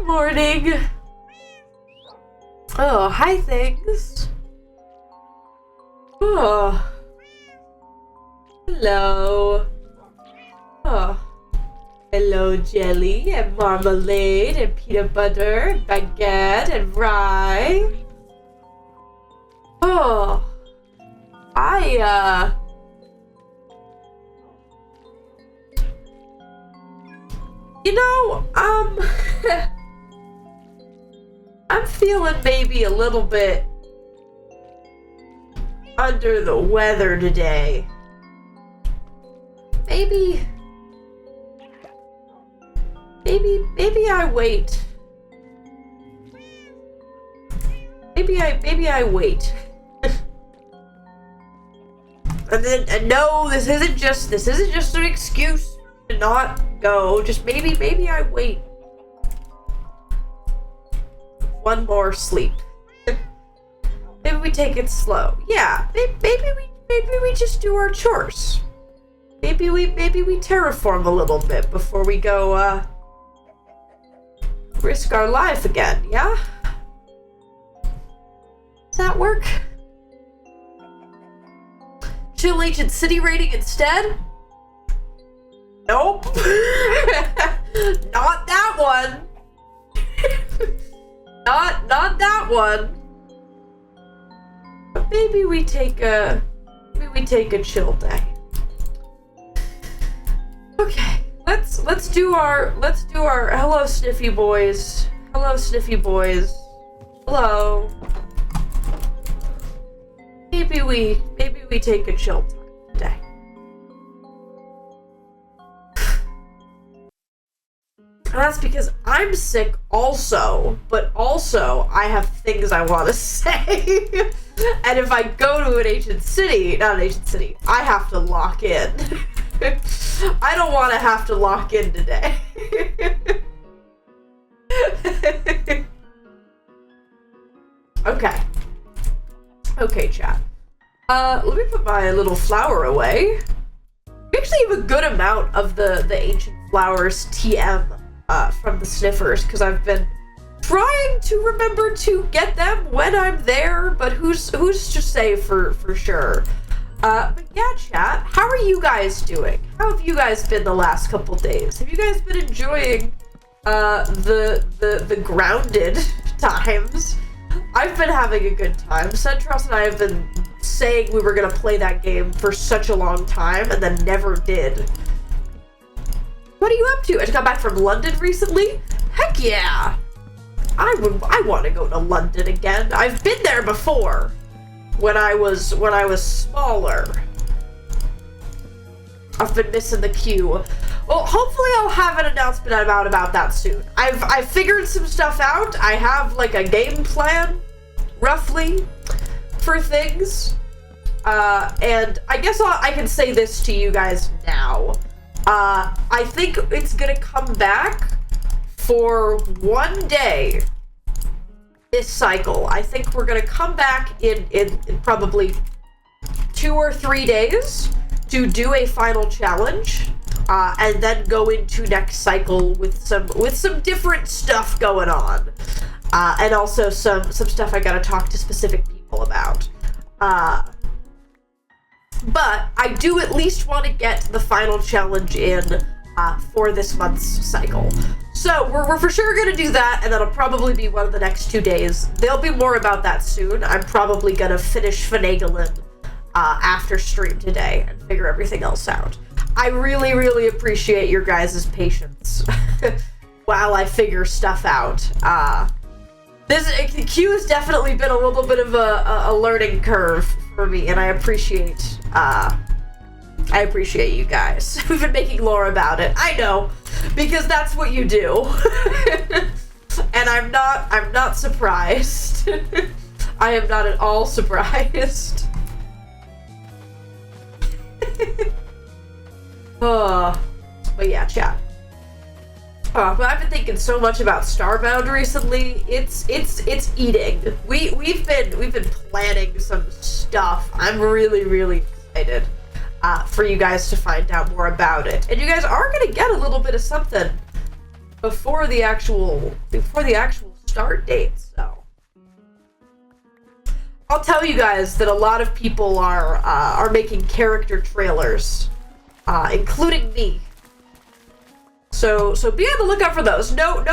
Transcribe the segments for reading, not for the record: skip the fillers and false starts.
Good morning. Oh, hi things. Oh. Hello. Oh. Hello, jelly and marmalade and peanut butter and baguette and rye. Oh. You know, I'm feeling maybe a little bit under the weather today. Maybe I wait. Maybe I wait. And no, this isn't just an excuse to not go. Just maybe I wait. One more sleep. Maybe we take it slow. Yeah, maybe we just do our chores. Maybe we terraform a little bit before we go risk our life again, yeah? Does that work? Chill Ancient City rating instead? Nope. Not that one. Not that one. But maybe we take a chill day. Okay, let's do our hello sniffy boys. Hello sniffy boys. Hello. Maybe we take a chill time today. And that's because I'm sick also, but also I have things I want to say. And if I go to not an ancient city, I have to lock in. I don't want to have to lock in today. Okay, chat. Let me put my little flower away. We actually have a good amount of the ancient flowers TM from the sniffers, because I've been trying to remember to get them when I'm there, but who's to say for sure. But yeah, chat, how are you guys doing? How have you guys been the last couple days? Have you guys been enjoying the grounded times? I've been having a good time. Centros and I have been saying we were gonna play that game for such a long time and then never did. What are you up to? I just got back from London recently. Heck yeah! I want to go to London again. I've been there before. When I was smaller. I've been missing the queue. Well, hopefully I'll have an announcement about that soon. I've figured some stuff out. I have like a game plan, roughly, for things. And I guess I can say this to you guys now. I think it's gonna come back for one day. This cycle. I think we're gonna come back in probably 2 or 3 days to do a final challenge, and then go into next cycle with some different stuff going on, and also some stuff I gotta talk to specific people about. But I do at least want to get the final challenge in for this month's cycle. So we're for sure gonna do that, and that'll probably be one of the next 2 days. There'll be more about that soon. I'm probably gonna finish finagling after stream today and figure everything else out. I really appreciate your guys' patience while I figure stuff out. This queue has definitely been a little bit of a learning curve for me, and I appreciate you guys. We've been making lore about it. I know, because that's what you do. And I'm not surprised. I am not at all surprised. But yeah, chat. But I've been thinking so much about Starbound recently. It's eating. We've been planning some stuff. I'm really excited for you guys to find out more about it. And you guys are gonna get a little bit of something before the actual start date, so I'll tell you guys that a lot of people are making character trailers, including me. So be on the lookout for those. No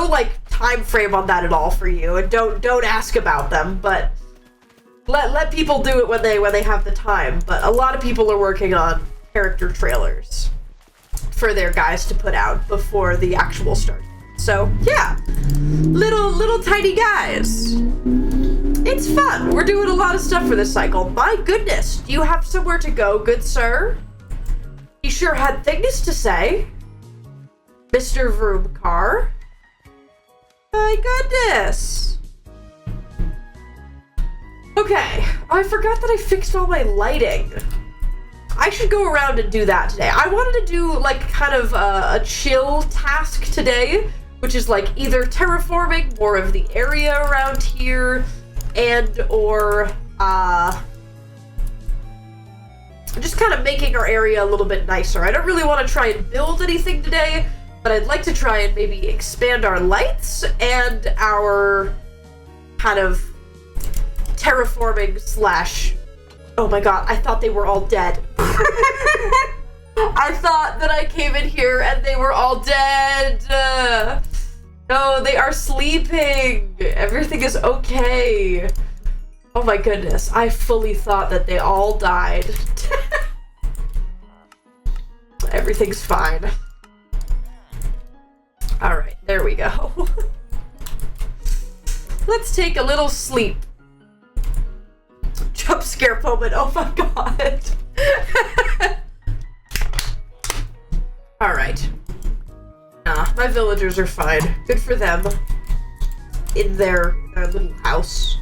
like time frame on that at all for you, and don't ask about them, but let people do it when they have the time. But a lot of people are working on character trailers for their guys to put out before the actual start. So yeah, little tiny guys. It's fun. We're doing a lot of stuff for this cycle. My goodness, do you have somewhere to go, good sir? He sure had things to say, Mr. Vroom Car. My goodness. Okay, I forgot that I fixed all my lighting. I should go around and do that today. I wanted to do like kind of a chill task today, which is like either terraforming more of the area around here or just kind of making our area a little bit nicer. I don't really want to try and build anything today, but I'd like to try and maybe expand our lights and our kind of terraforming slash... Oh my god, I thought they were all dead. I thought that I came in here and they were all dead. No, they are sleeping. Everything is okay. Oh my goodness, I fully thought that they all died. Everything's fine. Alright, there we go. Let's take a little sleep. Jump scare moment, oh my god. Alright. Nah, my villagers are fine. Good for them. In their little house.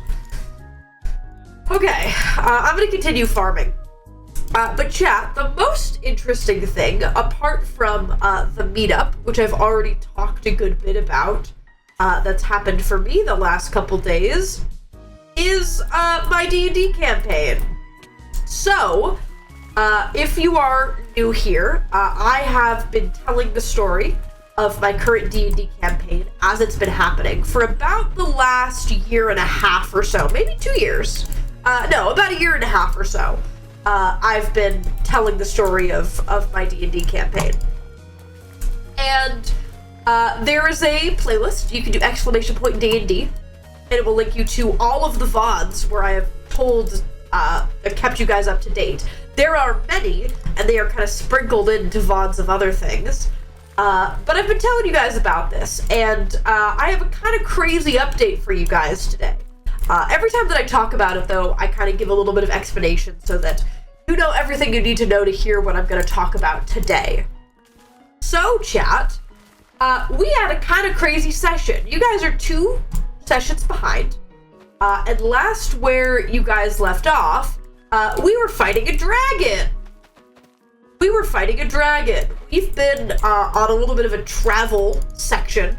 Okay, I'm gonna continue farming. But chat, the most interesting thing, apart from the meetup, which I've already talked a good bit about, that's happened for me the last couple days, is my D&D campaign. So, if you are new here, I have been telling the story of my current D&D campaign as it's been happening for about the last year and a half or so, maybe 2 years. No, about a year and a half or so. I've been telling the story of my D&D campaign. And there is a playlist. You can do !D&D. And it will link you to all of the VODs where I have kept you guys up to date. There are many, and they are kind of sprinkled into VODs of other things. But I've been telling you guys about this, and I have a kind of crazy update for you guys today. Every time that I talk about it, though, I kind of give a little bit of explanation so that you know everything you need to know to hear what I'm going to talk about today. So, chat, we had a kind of crazy session. You guys are 2 sessions behind, and last where you guys left off, we were fighting a dragon. We've been on a little bit of a travel section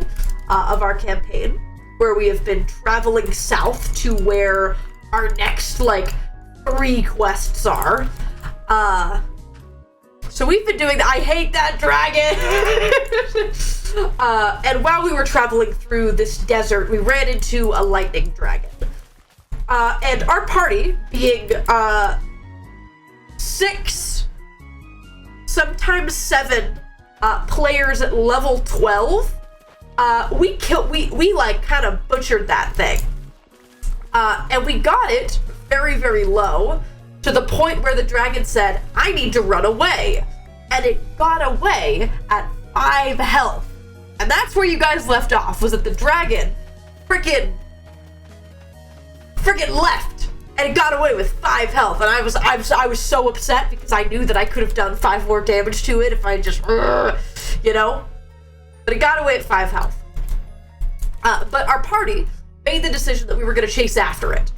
of our campaign, where we have been traveling south to where our next, 3 quests are. So we've been doing that. I hate that dragon! And while we were traveling through this desert, we ran into a lightning dragon. And our party, being 6, sometimes 7 players at level 12, we kind of butchered that thing. And we got it very, very low, to the point where the dragon said, I need to run away. And it got away at 5 health. And that's where you guys left off, was that the dragon freaking left. And it got away with 5 health. And I was so upset because I knew that I could have done 5 more damage to it if I just, you know? But it got away at 5 health. But our party made the decision that we were going to chase after it.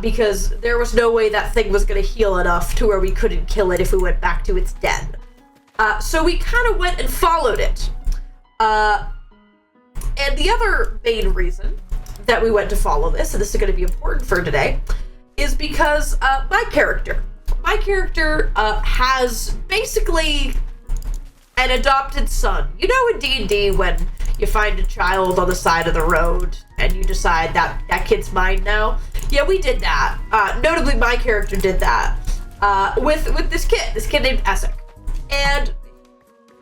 Because there was no way that thing was going to heal enough to where we couldn't kill it if we went back to its den. So we kind of went and followed it. And the other main reason that we went to follow this, and this is going to be important for today, is because my character has basically an adopted son. You know in D&D when you find a child on the side of the road and you decide that kid's mine now. Yeah, we did that. Notably, my character did that with this kid named Essek. And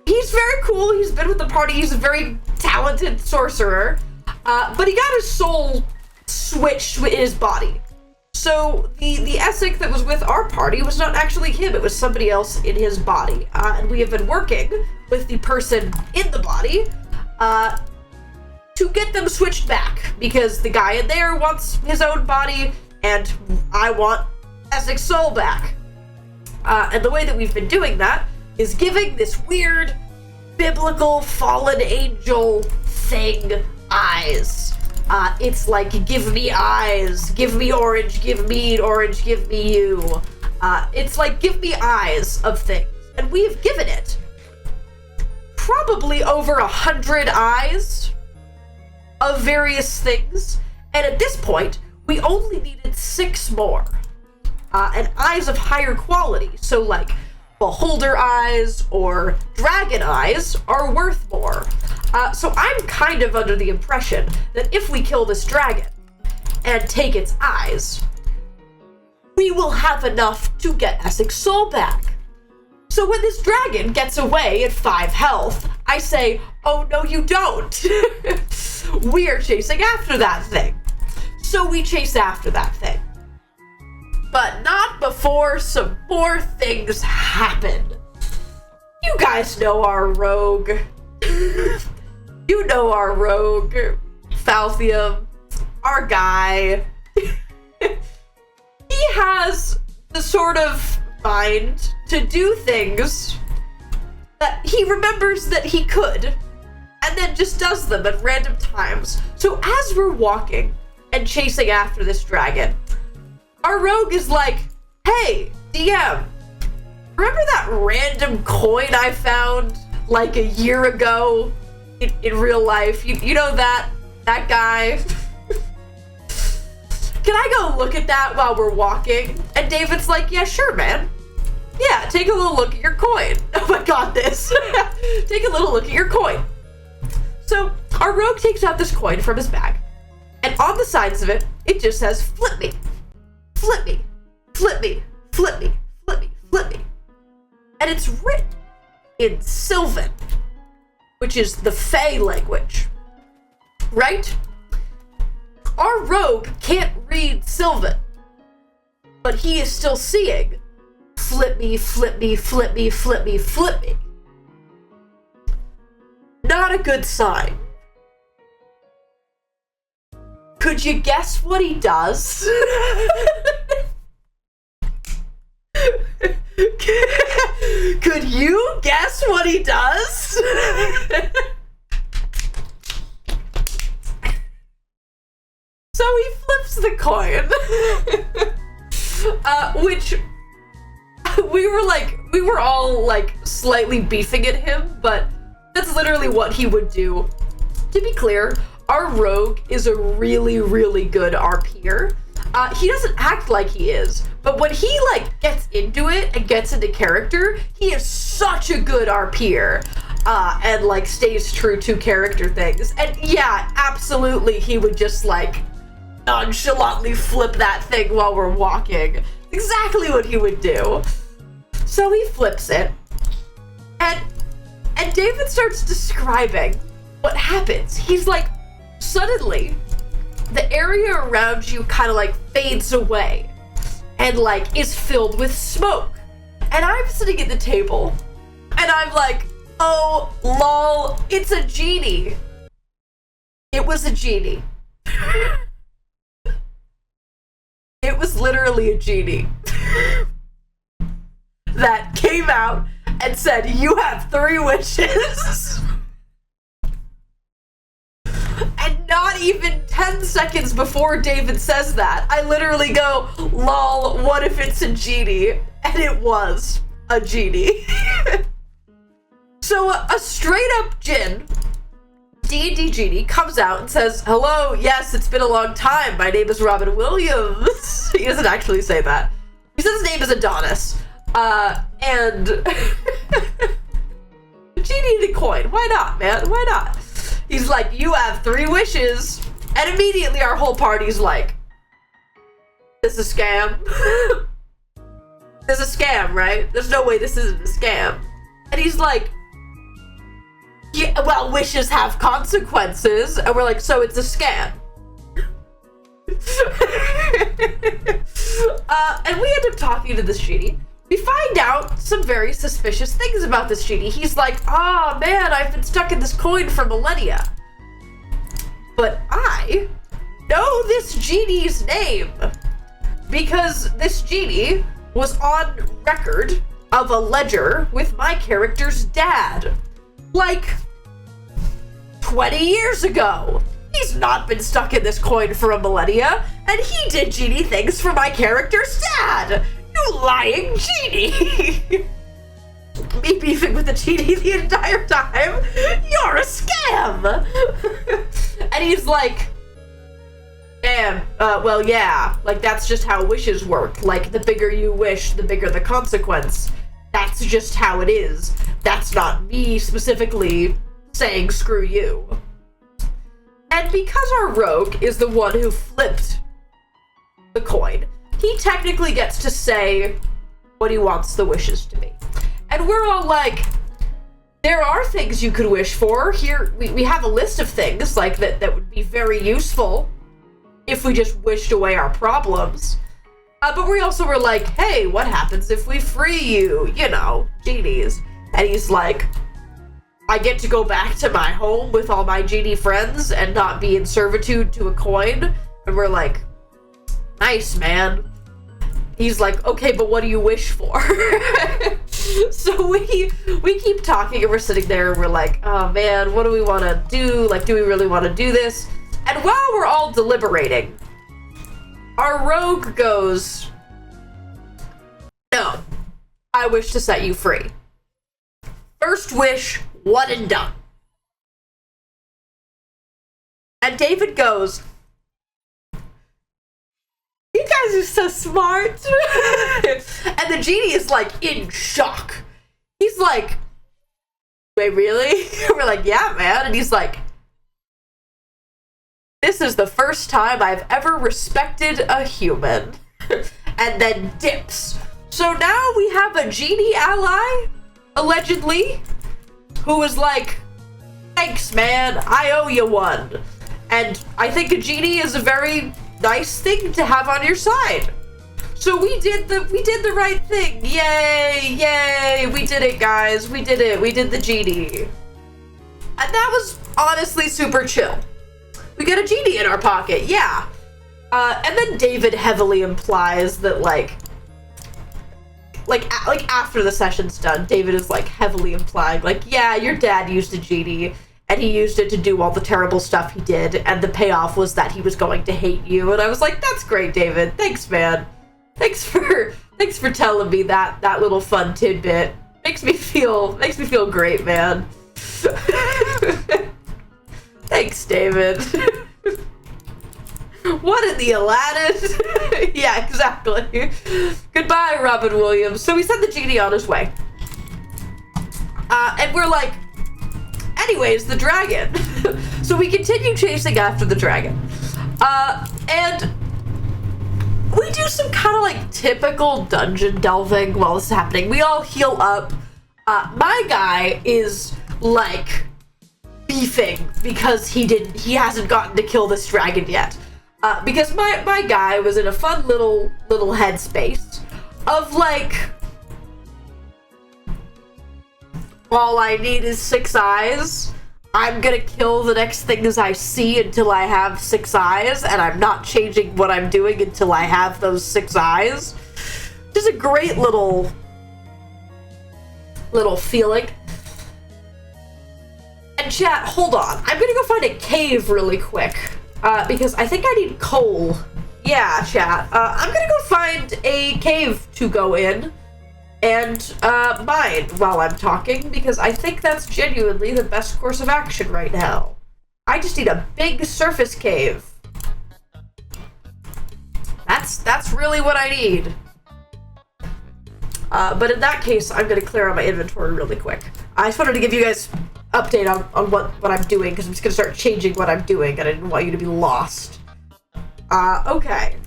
he's very cool. He's been with the party. He's a very talented sorcerer. But he got his soul switched in his body. So the Essek that was with our party was not actually him. It was somebody else in his body. And we have been working with the person in the body to get them switched back. Because the guy in there wants his own body, and I want Essek's soul back. And the way that we've been doing that is giving this weird biblical fallen angel thing eyes. It's like, give me eyes, give me orange, give me orange, give me you. It's like, give me eyes of things. And we have given it probably over 100 eyes of various things. And at this point, we only needed 6 more. And eyes of higher quality. So like, beholder eyes or dragon eyes are worth more. So I'm kind of under the impression that if we kill this dragon and take its eyes, we will have enough to get Essek's soul back. So when this dragon gets away at 5 health, I say, oh no you don't. We are chasing after that thing. So we chase after that thing. But not before some more things happen. You guys know our rogue. You know our rogue. Falthium. Our guy. He has the sort of mind to do things that he remembers that he could, and then just does them at random times. So as we're walking and chasing after this dragon, our rogue is like, hey, DM, remember that random coin I found like a year ago in real life? You know that guy? Can I go look at that while we're walking? And David's like, yeah, sure, man. Yeah, take a little look at your coin. Oh my god, this. Take a little look at your coin. So our rogue takes out this coin from his bag, and on the sides of it, it just says, flip me. Flip me, flip me, flip me, flip me, flip me. And it's written in Sylvan, which is the Fae language, right? Our rogue can't read Sylvan, but he is still seeing flip me, flip me, flip me, flip me, flip me. Not a good sign. Could you guess what he does? Could you guess what he does? So he flips the coin. Which we were all like slightly beefing at him, but that's literally what he would do. To be clear, our rogue is a really, really good RPer. He doesn't act like he is, but when he like gets into it and gets into character, he is such a good RPer, and like stays true to character things. And yeah, absolutely, he would just like nonchalantly flip that thing while we're walking. Exactly what he would do. So he flips it, and David starts describing what happens. He's like, suddenly, the area around you kind of like fades away and like is filled with smoke. And I'm sitting at the table and I'm like, oh, lol, it's a genie. It was a genie. It was literally a genie that came out and said, you have 3 wishes. And not even 10 seconds before David says that, I literally go, lol, what if it's a genie? And it was a genie. So a straight up djinn, D&D genie, comes out and says, hello, yes, it's been a long time. My name is Robin Williams. He doesn't actually say that. He says his name is Adonis. And genie the coin. Why not, man? Why not? He's like, you have 3 wishes. And immediately our whole party's like, this is a scam. This is a scam, right? There's no way this isn't a scam. And he's like, yeah, well, wishes have consequences. And we're like, so it's a scam. And we end up talking to this genie. We find out some very suspicious things about this genie. He's like, oh man, I've been stuck in this coin for millennia. But I know this genie's name because this genie was on record of a ledger with my character's dad. Like 20 years ago. He's not been stuck in this coin for a millennia, and he did genie things for my character's dad! You lying genie! Me beefing with the genie the entire time? You're a scam! And he's like, damn, well yeah, like that's just how wishes work. Like the bigger you wish, the bigger the consequence. That's just how it is. That's not me specifically saying screw you. And because our rogue is the one who flipped the coin, he technically gets to say what he wants the wishes to be. And we're all like, there are things you could wish for. Here, we have a list of things like that would be very useful if we just wished away our problems. But we also were like, hey, what happens if we free you? You know, genies. And he's like, I get to go back to my home with all my genie friends and not be in servitude to a coin. And we're like, nice, man. He's like, okay, but what do you wish for? So we keep talking and we're sitting there and we're like, oh man, what do we want to do? Like, do we really want to do this? And while we're all deliberating, our rogue goes, no, I wish to set you free. First wish, one and done. And David goes, you guys are so smart. And the genie is like in shock. He's like, wait, really? We're like, yeah, man. And he's like, this is the first time I've ever respected a human. And then dips. So now we have a genie ally, allegedly, who was like, thanks, man, I owe you one. And I think a genie is a very nice thing to have on your side. So we did the right thing. Yay, yay, we did it, guys. We did it. We did the genie. And that was honestly super chill. We got a genie in our pocket, yeah. And then David heavily implies that like after the session's done, David is like heavily implying like, yeah, your dad used a genie and he used it to do all the terrible stuff he did, and the payoff was that he was going to hate you. And I was like, that's great, David. Thanks, man. Thanks for telling me that little fun tidbit. Makes me feel great, man. Thanks, David. What in the Aladdin? Yeah, exactly. Goodbye, Robin Williams. So we sent the genie on his way. And we're like, anyways, the dragon. So we continue chasing after the dragon. And we do some kind of like typical dungeon delving while this is happening. We all heal up. My guy is like beefing because he hasn't gotten to kill this dragon yet. Because my guy was in a fun little headspace of like, all I need is 6 eyes. I'm gonna kill the next things I see until I have 6 eyes, and I'm not changing what I'm doing until I have those 6 eyes. Just a great little feeling. And chat, hold on. I'm gonna go find a cave really quick. Because I think I need coal. Yeah, chat. I'm gonna go find a cave to go in and mine while I'm talking, because I think that's genuinely the best course of action right now. I just need a big surface cave. That's really what I need. But in that case, I'm gonna clear out my inventory really quick. I just wanted to give you guys update on what I'm doing, because I'm just gonna start changing what I'm doing, and I didn't want you to be lost. Okay.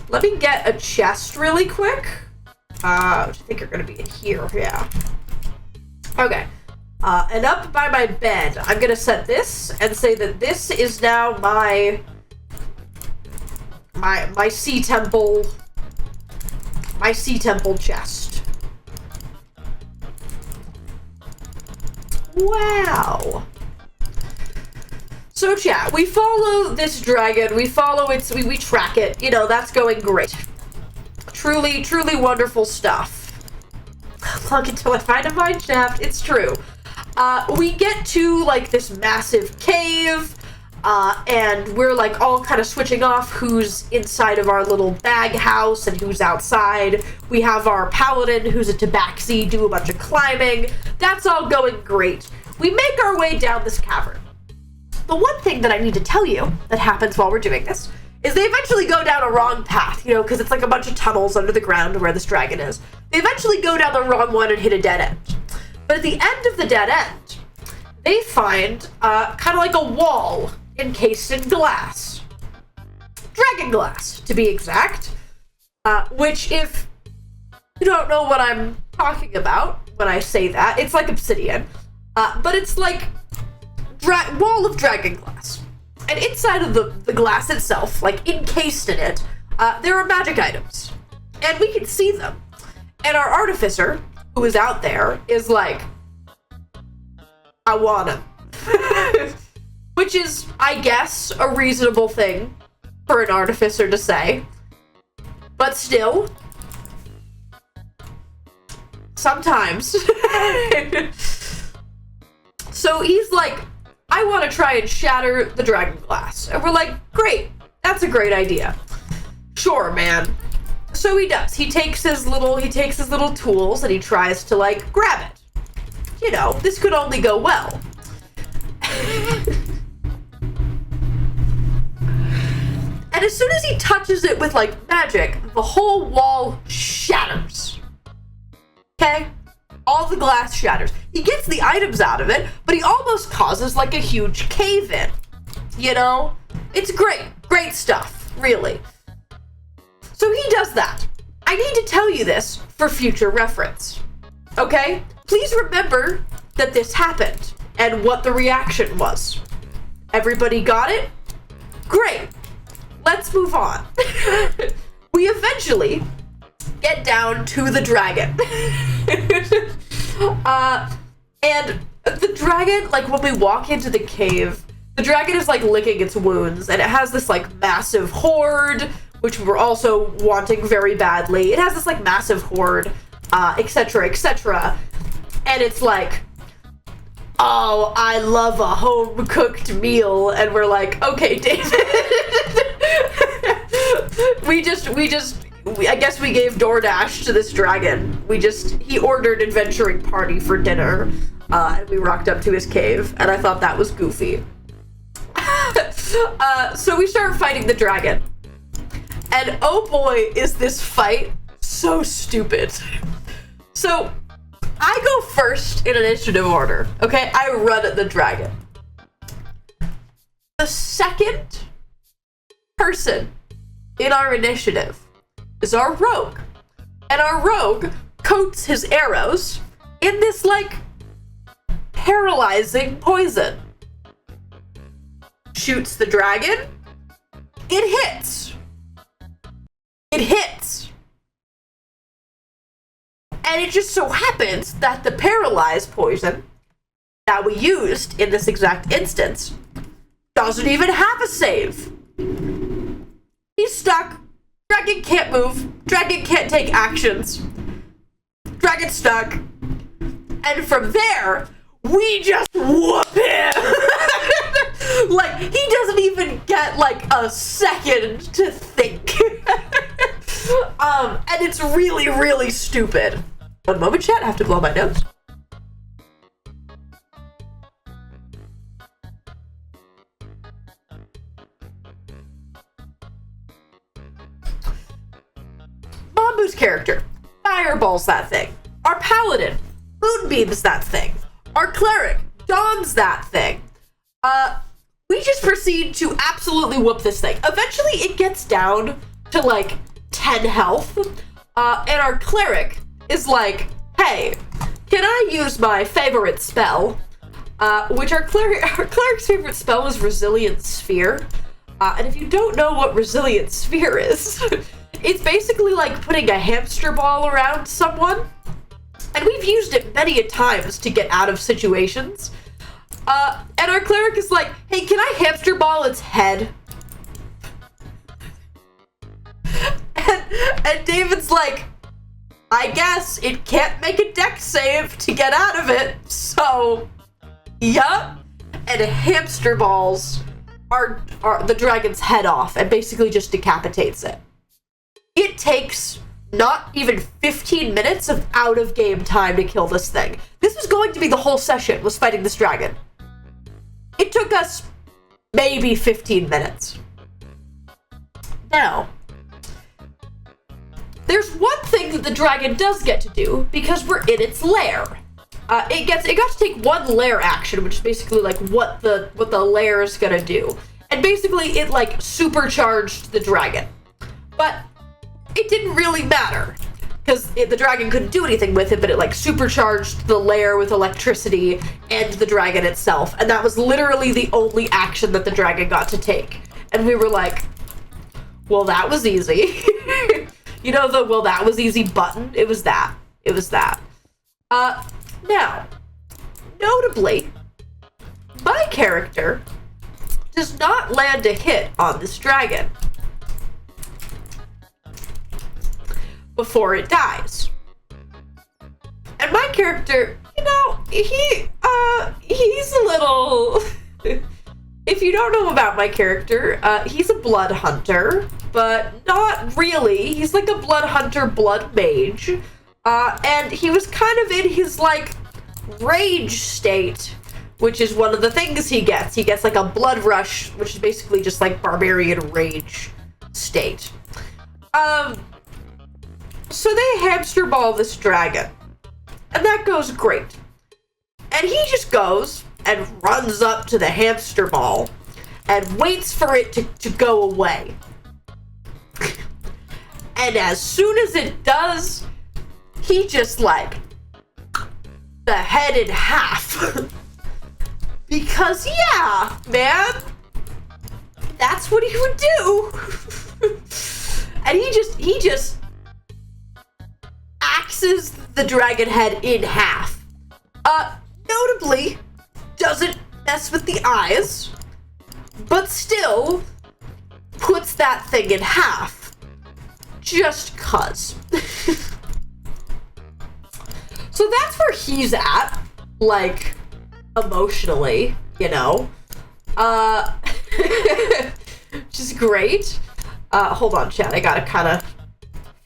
Let me get a chest really quick. I think you're gonna be in here, yeah. Okay. And up by my bed, I'm gonna set this and say that this is now my sea temple chest. Wow. So chat, we follow this dragon, we follow its, we track it, you know, that's going great. Truly, truly wonderful stuff. Long until I find a mine shaft, it's true. We get to, like, this massive cave, and we're, like, all kind of switching off who's inside of our little bag house and who's outside. We have our paladin, who's a tabaxi, do a bunch of climbing. That's all going great. We make our way down this cavern. The one thing that I need to tell you that happens while we're doing this is they eventually go down a wrong path, you know, because it's like a bunch of tunnels under the ground where this dragon is. They eventually go down the wrong one and hit a dead end. But at the end of the dead end, they find kind of like a wall encased in glass. Dragon glass, to be exact. Which, if you don't know what I'm talking about when I say that, it's like obsidian. But it's like wall of dragon glass. And inside of the glass itself, like encased in it, there are magic items. And we can see them. And our artificer, who is out there, is like, I want him. Which is, I guess, a reasonable thing for an artificer to say. But still, sometimes. So he's like, I want to try and shatter the dragon glass. And we're like, great, that's a great idea. Sure, man. So he does. He takes his little tools and he tries to, like, grab it. You know, this could only go well. And as soon as he touches it with, like, magic, the whole wall shatters. Okay? All the glass shatters. He gets the items out of it, but he almost causes, like, a huge cave-in. You know? It's great. Great stuff. Really. So he does that. I need to tell you this for future reference. Okay? Please remember that this happened and what the reaction was. Everybody got it? Great. Let's move on. We eventually get down to the dragon. And the dragon, like, when we walk into the cave, the dragon is, like, licking its wounds, and it has this, like, massive hoard, which we're also wanting very badly. It has this, like, massive hoard, etc., etc. And it's like, oh, I love a home-cooked meal. And we're like, okay, David. I guess we gave DoorDash to this dragon. He ordered adventuring party for dinner. And we rocked up to his cave. And I thought that was goofy. So we start fighting the dragon. And oh boy, is this fight so stupid. So, I go first in initiative order, okay? I run at the dragon. The second person in our initiative is our rogue. And our rogue coats his arrows in this, like, paralyzing poison. Shoots the dragon. It hits. It hits. And it just so happens that the paralyzed poison that we used in this exact instance doesn't even have a save. He's stuck. Dragon can't move. Dragon can't take actions. Dragon's stuck. And from there, we just whoop him. Like, he doesn't even get, like, a second to think. And it's really, really stupid. One moment, chat. I have to blow my nose. Mambu's character fireballs that thing. Our paladin moonbeams that thing. our cleric dons that thing. We just proceed to absolutely whoop this thing. Eventually, it gets down to, like, 10 health. And our cleric is like, hey, can I use my favorite spell? Which our cleric's favorite spell is Resilient Sphere. And if you don't know what Resilient Sphere is, it's basically like putting a hamster ball around someone. And we've used it many a times to get out of situations. And our cleric is like, hey, can I hamster ball its head? And David's like, I guess it can't make a dex save to get out of it, so, yup. And hamster balls are the dragon's head off and basically just decapitates it. It takes not even 15 minutes of out-of-game time to kill this thing. This was going to be the whole session, was fighting this dragon. It took us maybe 15 minutes. Now, there's one thing that the dragon does get to do, because we're in its lair. It got to take one lair action, which is basically like what the lair is gonna do. And basically it like supercharged the dragon. But it didn't really matter, because the dragon couldn't do anything with it, but it like supercharged the lair with electricity and the dragon itself. And that was literally the only action that the dragon got to take. And we were like, well, that was easy. You know the, well, that was easy button? It was that. It was that. Now, notably, my character does not land a hit on this dragon before it dies. And my character, you know, he's a little... If you don't know about my character, he's a blood hunter, but not really. He's like a blood hunter, blood mage. And he was kind of in his, like, rage state, which is one of the things he gets. He gets, like, a blood rush, which is basically just, like, barbarian rage state. So they hamster ball this dragon. And that goes great. And he just goes and runs up to the hamster ball and waits for it to go away. And as soon as it does, he just, like, the head in half. Because, yeah, man, that's what he would do. And he just axes the dragon head in half. Notably, doesn't mess with the eyes, but still puts that thing in half. Just cuz. So that's where he's at, like, emotionally, you know. Which is great. Hold on, chat. I gotta kind of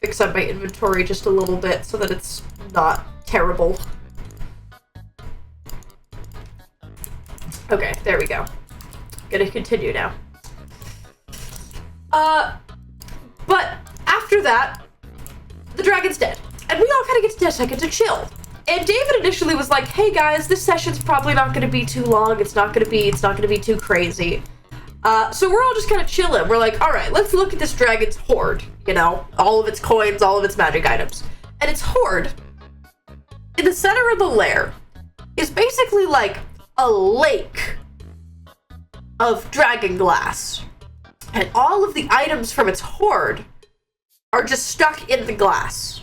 fix up my inventory just a little bit so that it's not terrible. Okay, there we go. Gonna continue now. But after that, the dragon's dead. And we all kind of get a second to chill. And David initially was like, hey guys, this session's probably not gonna be too long. It's not gonna be too crazy. So we're all just kind of chilling. We're like, all right, let's look at this dragon's hoard. You know, all of its coins, all of its magic items. And its hoard, in the center of the lair, is basically like a lake of dragon glass. And all of the items from its hoard are just stuck in the glass.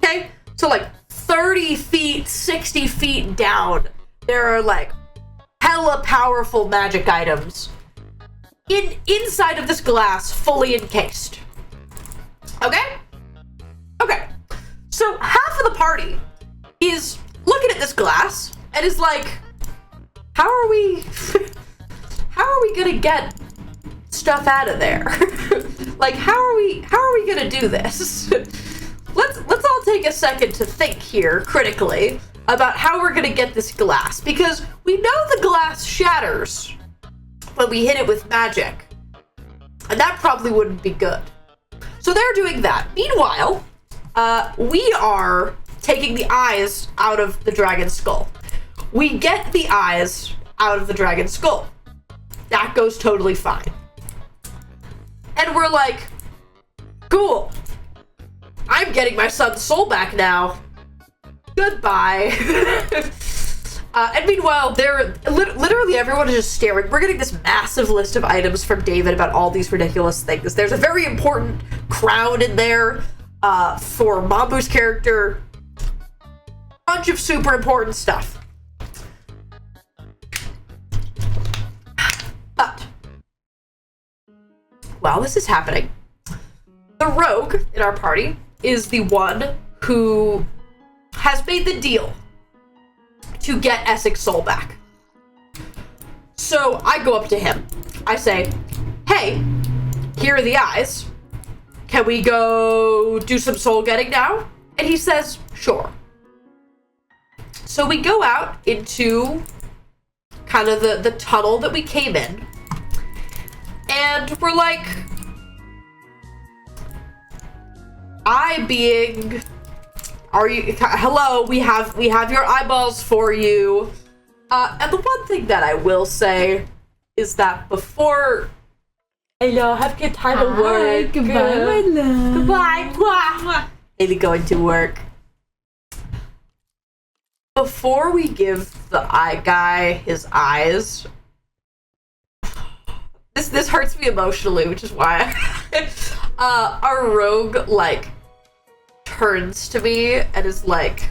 Okay? So like 30 feet, 60 feet down, there are like hella powerful magic items inside of this glass, fully encased. Okay? Okay. So half of the party is looking at this glass and is like, how are we gonna get stuff out of there? Like, how are we gonna do this? Let's all take a second to think here critically about how we're gonna get this glass, because we know the glass shatters when we hit it with magic, and that probably wouldn't be good. So they're doing that. Meanwhile, we are taking the eyes out of the dragon's skull. We get the eyes out of the dragon's skull. That goes totally fine. And we're like, cool. I'm getting my son's soul back now. Goodbye. And meanwhile, they're literally everyone is just staring. We're getting this massive list of items from David about all these ridiculous things. There's a very important crown in there for Mambu's character. Bunch of super important stuff. But while this is happening, the rogue in our party is the one who has made the deal to get Essex's soul back. So I go up to him. I say, hey, here are the eyes. Can we go do some soul getting now? And he says, sure. So we go out into kind of the tunnel that we came in. And we're like, hello, we have your eyeballs for you. And the one thing that I will say is that before, hello, have a good time at work. Goodbye, my love. Goodbye. Mwah. Maybe going to work. Before we give the eye guy his eyes, this hurts me emotionally, which is why our rogue, like, turns to me and is like,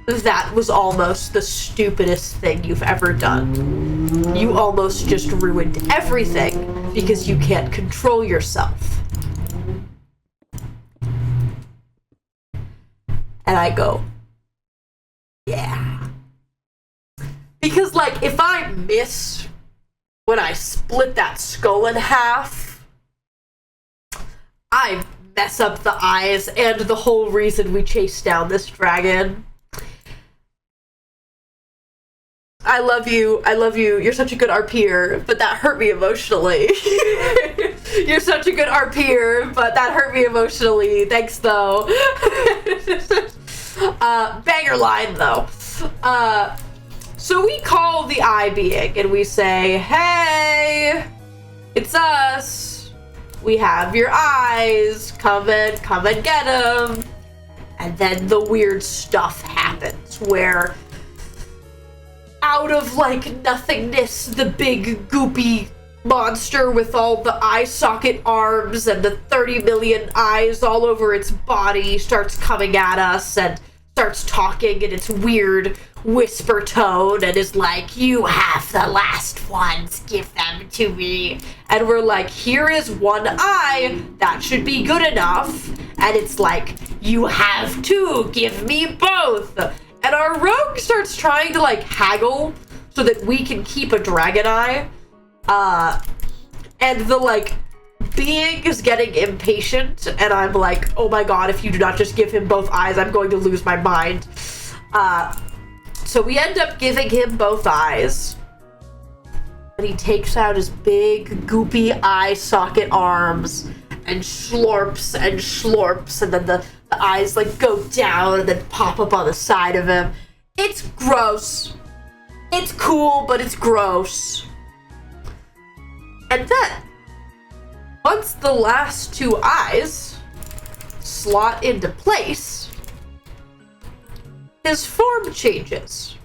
that was almost the stupidest thing you've ever done. You almost just ruined everything because you can't control yourself. And I go, yeah. Because, like, if I miss when I split that skull in half, I mess up the eyes and the whole reason we chased down this dragon. I love you, you're such a good RPer, but that hurt me emotionally. You're such a good RPer, but that hurt me emotionally. Thanks, though. Banger line, though. So we call the eye being, and we say, hey, it's us. We have your eyes. Come and get them. And then the weird stuff happens, where out of, like, nothingness, the big goopy monster with all the eye socket arms and the 30 million eyes all over its body starts coming at us and starts talking in its weird whisper tone and is like, you have the last ones, give them to me. And we're like, here is one eye, that should be good enough. And it's like, you have two, give me both. And our rogue starts trying to, like, haggle so that we can keep a dragon eye. And the, like, being is getting impatient, and I'm like, oh my god, if you do not just give him both eyes, I'm going to lose my mind. So we end up giving him both eyes. And he takes out his big, goopy eye socket arms and slurps, and then the eyes, like, go down and then pop up on the side of him. It's gross. It's cool, but it's gross. And then, once the last two eyes slot into place, his form changes.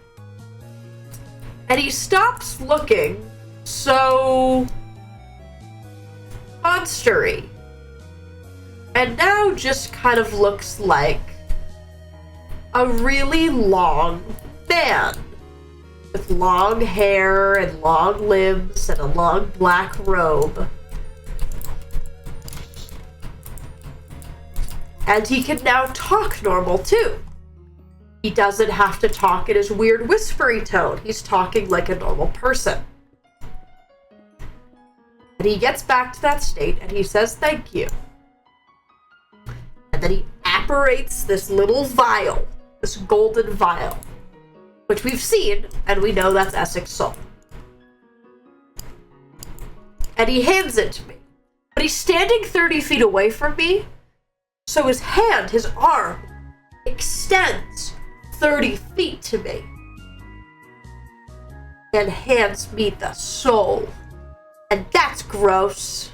And he stops looking so monster-y. And now just kind of looks like a really long man with long hair and long limbs and a long black robe. And he can now talk normal too. He doesn't have to talk in his weird whispery tone. He's talking like a normal person. And he gets back to that state and he says thank you. And then he apparates this little vial, this golden vial, which we've seen, and we know that's Essex's soul. And he hands it to me. But he's standing 30 feet away from me, so his hand, his arm, extends 30 feet to me and hands me the soul. And that's gross.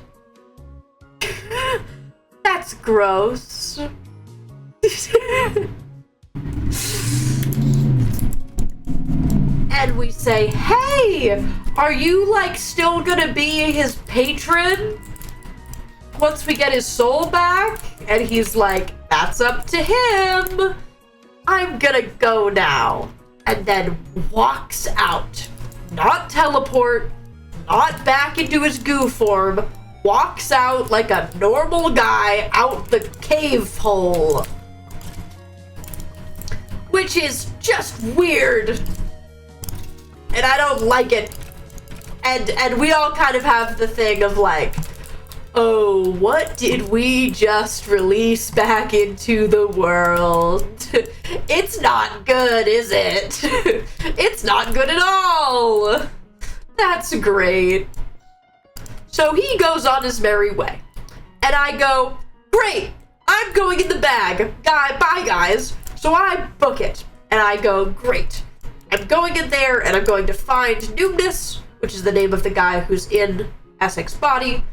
That's gross. And we say, hey, are you like still gonna be his patron once we get his soul back? And he's like, that's up to him. I'm gonna go now. And then walks out. Not teleport, not back into his goo form. Walks out like a normal guy out the cave hole. Which is just weird. And I don't like it. And we all kind of have the thing of like, oh, what did we just release back into the world? It's not good, is it? It's not good at all. That's great. So he goes on his merry way. And I go, great, I'm going in the bag. Bye, guys. So I book it. And I go, great. I'm going in there and I'm going to find Numinous, which is the name of the guy who's in Essex's body.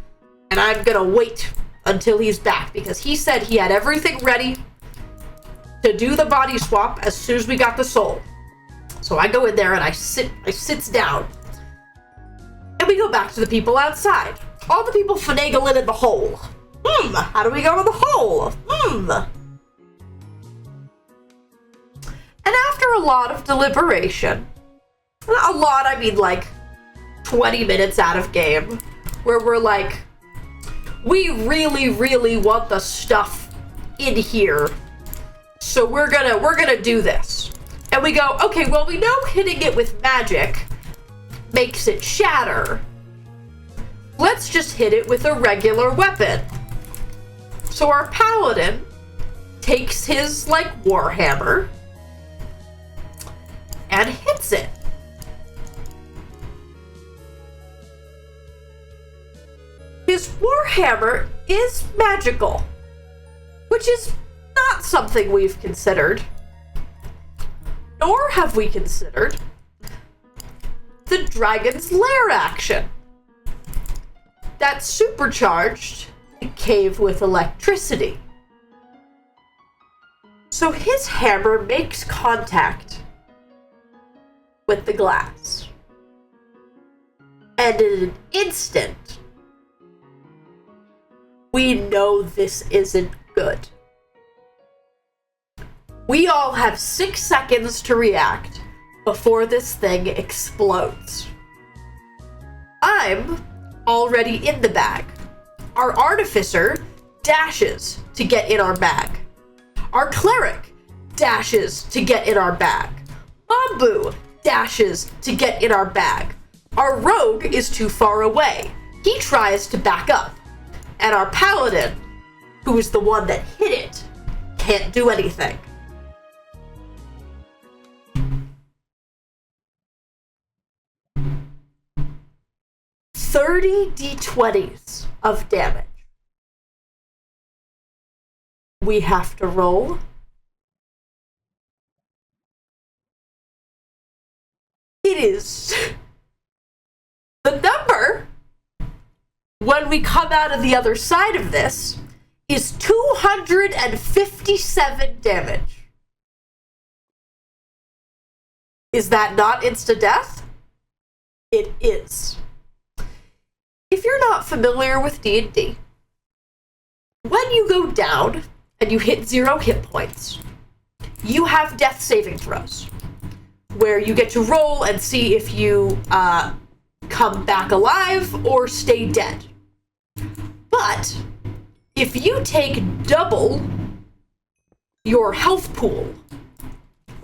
And I'm gonna wait until he's back because he said he had everything ready to do the body swap as soon as we got the soul. So I go in there and I sits down. And we go back to the people outside. All the people finagling in the hole. How do we go in the hole? And after a lot of deliberation, a lot, I mean like 20 minutes out of game, where we're like, we really, really want the stuff in here, so we're gonna do this. And we go, okay, well, we know hitting it with magic makes it shatter. Let's just hit it with a regular weapon. So our paladin takes his, like, warhammer and hits it. His warhammer is magical, which is not something we've considered. Nor have we considered the Dragon's Lair action. That supercharged the cave with electricity. So his hammer makes contact with the glass. And in an instant, we know this isn't good. We all have 6 seconds to react before this thing explodes. I'm already in the bag. Our artificer dashes to get in our bag. Our cleric dashes to get in our bag. Bamboo dashes to get in our bag. Our rogue is too far away. He tries to back up. And our paladin, who is the one that hit it, can't do anything. $30 d20s of damage. We have to roll. It is the number when we come out of the other side of this is 257 damage. Is that not insta-death? It is. If you're not familiar with D&D, when you go down and you hit 0 hit points, you have death saving throws, where you get to roll and see if you come back alive or stay dead. But if you take double your health pool,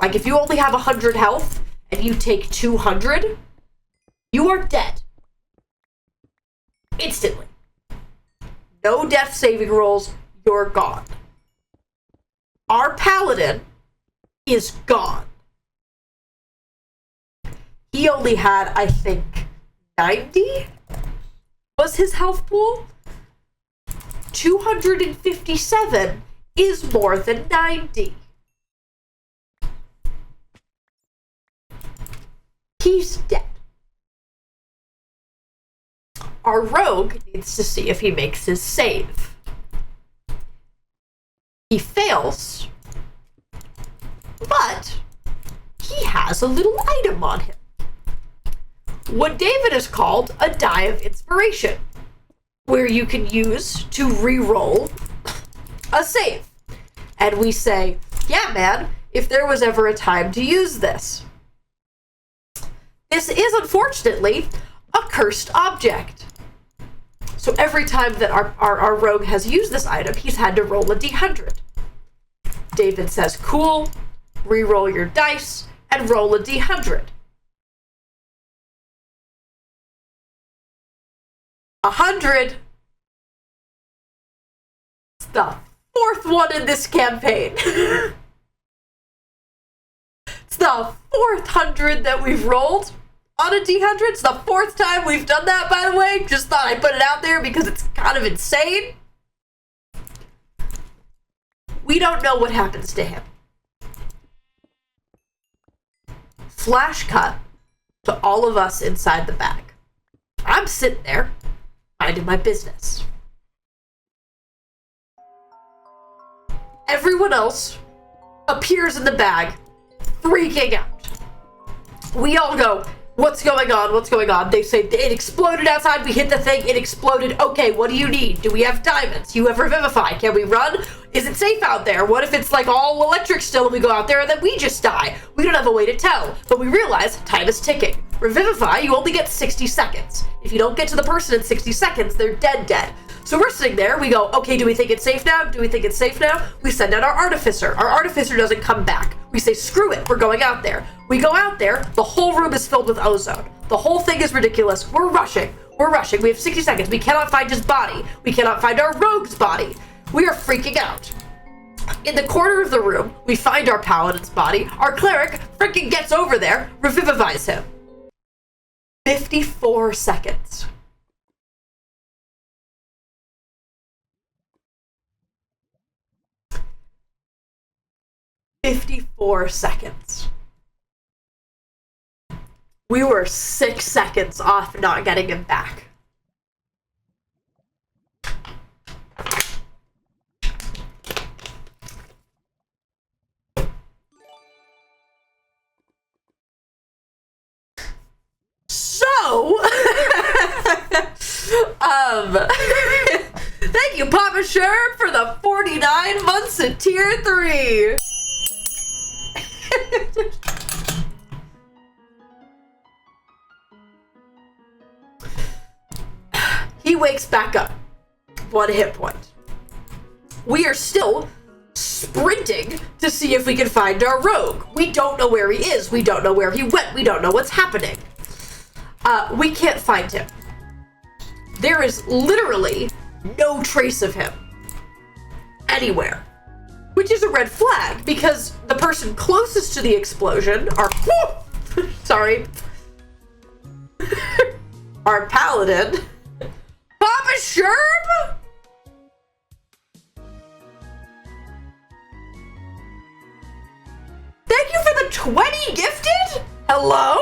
like if you only have 100 health and you take 200, you are dead. Instantly. No death saving rolls, you're gone. Our paladin is gone. He only had, I think, 90 was his health pool. 257 is more than 90. he's dead. Our rogue needs to see if he makes his save. He fails, but he has a little item on him. What David has called a die of inspiration, where you can use to re-roll a save. And we say, yeah, man, if there was ever a time to use this. This is, unfortunately, a cursed object. So every time that our rogue has used this item, he's had to roll a d100. David says, cool, re-roll your dice, and roll a d100. 100. It's the fourth one in this campaign. It's the fourth 100 that we've rolled on a d100. It's the fourth time we've done that, by the way. Just thought I'd put it out there because it's kind of insane. We don't know what happens to him. Flash cut to all of us inside the bag. I'm sitting there, minding my business. Everyone else appears in the bag, freaking out. We all go, what's going on? What's going on? They say, it exploded outside. We hit the thing. It exploded. Okay, what do you need? Do we have diamonds? You have Revivify. Can we run? Is it safe out there? What if it's like all electric still and we go out there and then we just die? We don't have a way to tell. But we realize time is ticking. Revivify, you only get 60 seconds. If you don't get to the person in 60 seconds, they're dead. So we're sitting there, we go, okay, do we think it's safe now? Do we think it's safe now? We send out our Artificer. Our Artificer doesn't come back. We say, screw it, we're going out there. We go out there, the whole room is filled with ozone. The whole thing is ridiculous. We're rushing. We have 60 seconds. We cannot find his body. We cannot find our rogue's body. We are freaking out. In the corner of the room, we find our paladin's body. Our cleric freaking gets over there, revivifies him. 54 seconds. We were 6 seconds off not getting him back. So, thank you, Papa Sherb, for the 49 months at Tier 3. He wakes back up. 1 hit point. We are still sprinting to see if we can find our rogue. We don't know where he is. We don't know where he went. We don't know what's happening. We can't find him. There is literally no trace of him anywhere, which is a red flag because the person closest to the explosion, sorry, our paladin, Papa Sherb? Thank you for the 20 gifted? Hello?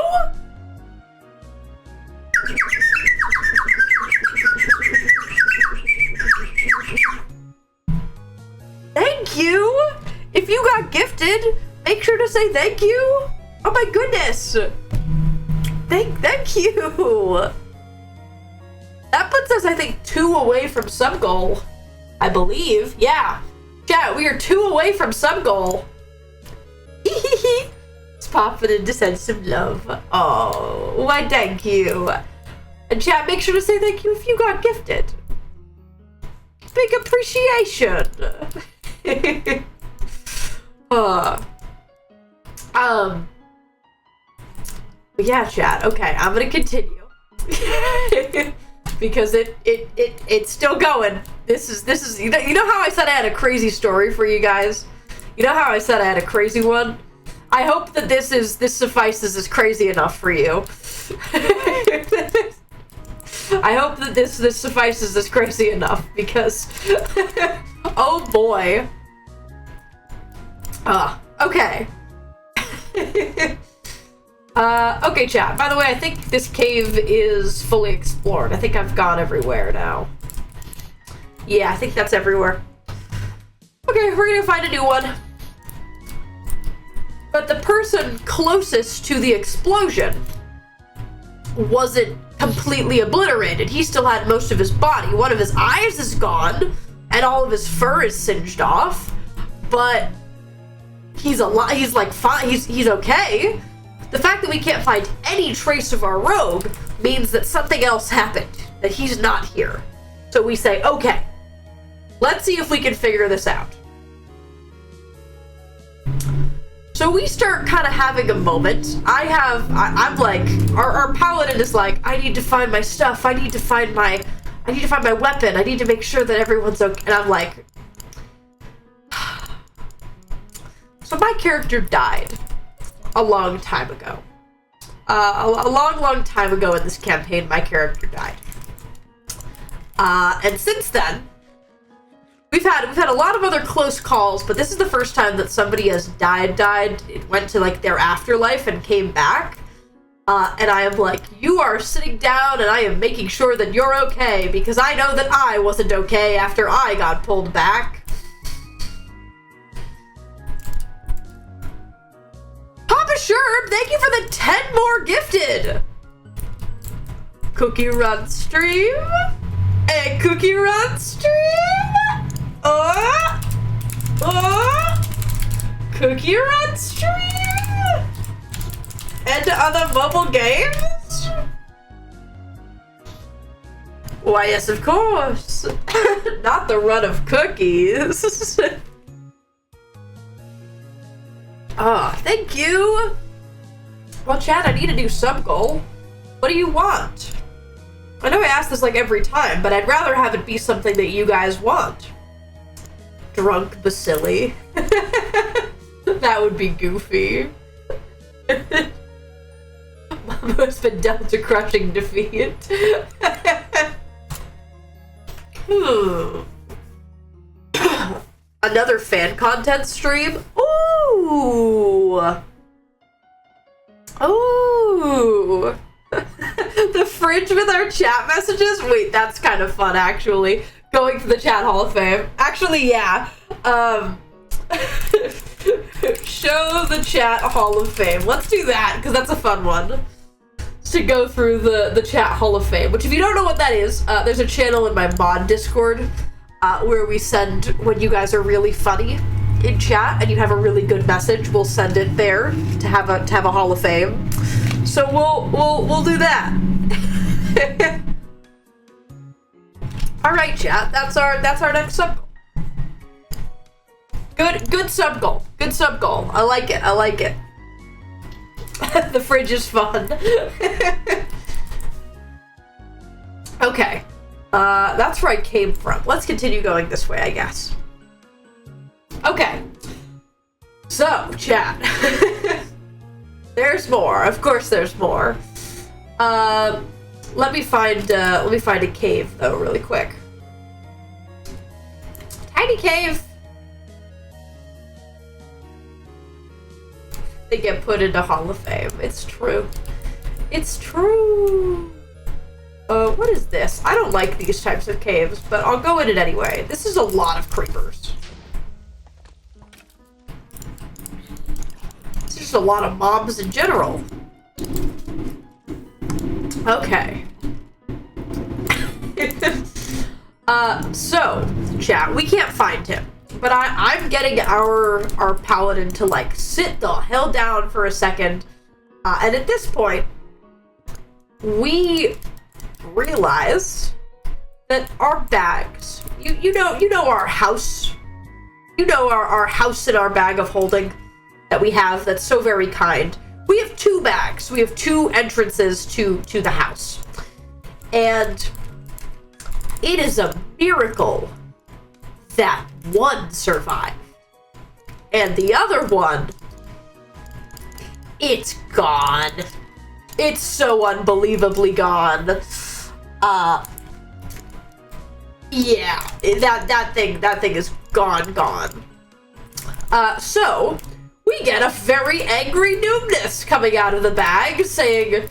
Thank you! If you got gifted, make sure to say thank you. Oh my goodness! Thank you! That puts us, I think, 2 away from sub goal. I believe. Yeah. Chat, we are 2 away from sub goal. It's popping into sense of love. Oh, why thank you. And chat, make sure to say thank you if you got gifted. Big appreciation. But yeah, chat. Okay, I'm gonna continue. Because it's still going. This is you know how I said I had a crazy story for you guys? You know how I said I had a crazy one? I hope that this suffices as crazy enough for you. I hope that this suffices as crazy enough because oh boy. Okay. Okay, chat. By the way, I think this cave is fully explored. I think I've gone everywhere now. Yeah, I think that's everywhere. Okay, we're gonna find a new one. But the person closest to the explosion wasn't completely obliterated. He still had most of his body. One of his eyes is gone, and all of his fur is singed off. But he's alive. He's like fine. He's okay. The fact that we can't find any trace of our rogue means that something else happened, that he's not here. So we say, okay, let's see if we can figure this out. So we start kind of having a moment. I'm like, our paladin is like, I need to find my stuff. I need to find my weapon. I need to make sure that everyone's okay. And I'm like, so my character died a long time ago. A long time ago in this campaign, my character died. And since then, we've had a lot of other close calls, but this is the first time that somebody has died. It went to like their afterlife and came back. And I am like, you are sitting down and I am making sure that you're okay, because I know that I wasn't okay after I got pulled back. Papa Sherb, thank you for the 10 more gifted! Cookie Run stream? A Cookie Run stream? Cookie Run stream? And other mobile games? Why, yes, of course. Not the run of cookies. Ah, thank you! Well, chat, I need a new sub-goal. What do you want? I know I ask this like every time, but I'd rather have it be something that you guys want. Drunk Bacilli. That would be goofy. Mama has been dealt a crushing defeat. Another fan content stream? Ooh! Ooh! The fridge with our chat messages? Wait, that's kind of fun, actually. Going to the chat hall of fame. Actually, yeah. Show the chat hall of fame. Let's do that, because that's a fun one. To go through the chat hall of fame. Which, if you don't know what that is, there's a channel in my mod Discord where we send when you guys are really funny in chat and you have a really good message. We'll send it there to have a hall of fame. So we'll do that. All right, chat. That's our next sub goal. Good sub goal. Good sub goal. I like it. I like it. The fridge is fun. Okay. That's where I came from. Let's continue going this way, I guess. Okay. So, chat. There's more. Of course there's more. Let me find a cave though really quick. Tiny cave. They get put into Hall of Fame. It's true. It's true. What is this? I don't like these types of caves, but I'll go in it anyway. This is a lot of creepers. It's just a lot of mobs in general. Okay. So, chat, we can't find him. But I'm getting our paladin to, like, sit the hell down for a second. And at this point, we realize that our bags, you know our house. You know our house in our bag of holding that we have that's so very kind. We have 2 bags. We have 2 entrances to the house. And it is a miracle that one survived. And the other one, it's gone. It's so unbelievably gone. Yeah, that thing is gone. So we we get a very angry Numinous coming out of the bag saying,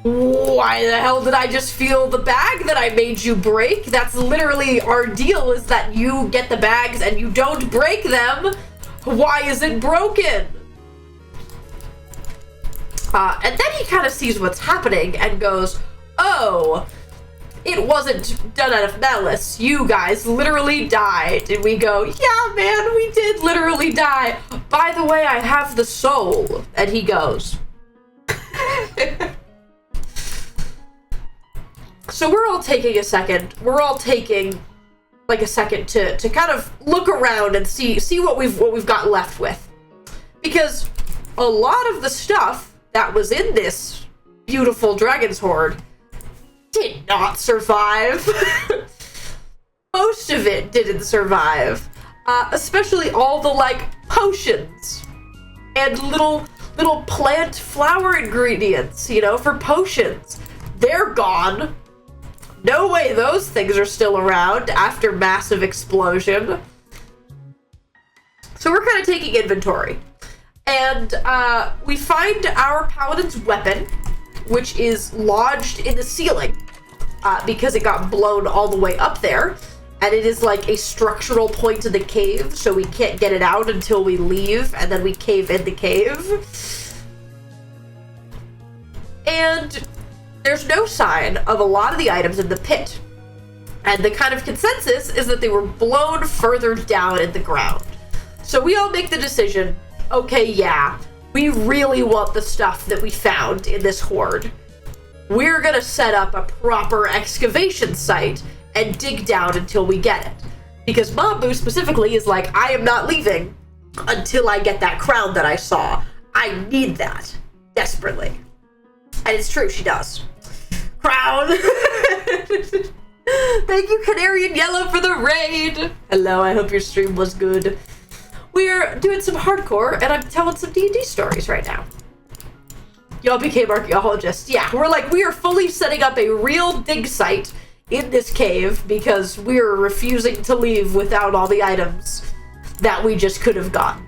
why the hell did I just feel the bag that I made you break? That's literally our deal, is that you get the bags and you don't break them. Why is it broken? And then he kind of sees what's happening and goes, oh, it wasn't done out of malice. You guys literally died. And we go, yeah, man, we did literally die. By the way, I have the soul. And he goes. So we're all taking a second. We're all taking like a second to kind of look around and see what we've got left with. Because a lot of the stuff that was in this beautiful dragon's hoard did not survive. Most of it didn't survive. Especially all the, like, potions and little plant flower ingredients, you know, for potions. They're gone. No way those things are still around after massive explosion. So we're kind of taking inventory. And we find our paladin's weapon, which is lodged in the ceiling because it got blown all the way up there. And it is like a structural point in the cave, so we can't get it out until we leave, and then we cave in the cave. And there's no sign of a lot of the items in the pit. And the kind of consensus is that they were blown further down in the ground. So we all make the decision, okay, yeah, we really want the stuff that we found in this hoard. We're gonna set up a proper excavation site and dig down until we get it. Because Mabu specifically is like, I am not leaving until I get that crown that I saw. I need that desperately. And it's true, she does. Crown! Thank you, Canary and Yellow, for the raid! Hello, I hope your stream was good. We're doing some hardcore, and I'm telling some D&D stories right now. Y'all became archaeologists. Yeah, we are fully setting up a real dig site in this cave because we're refusing to leave without all the items that we just could have gotten.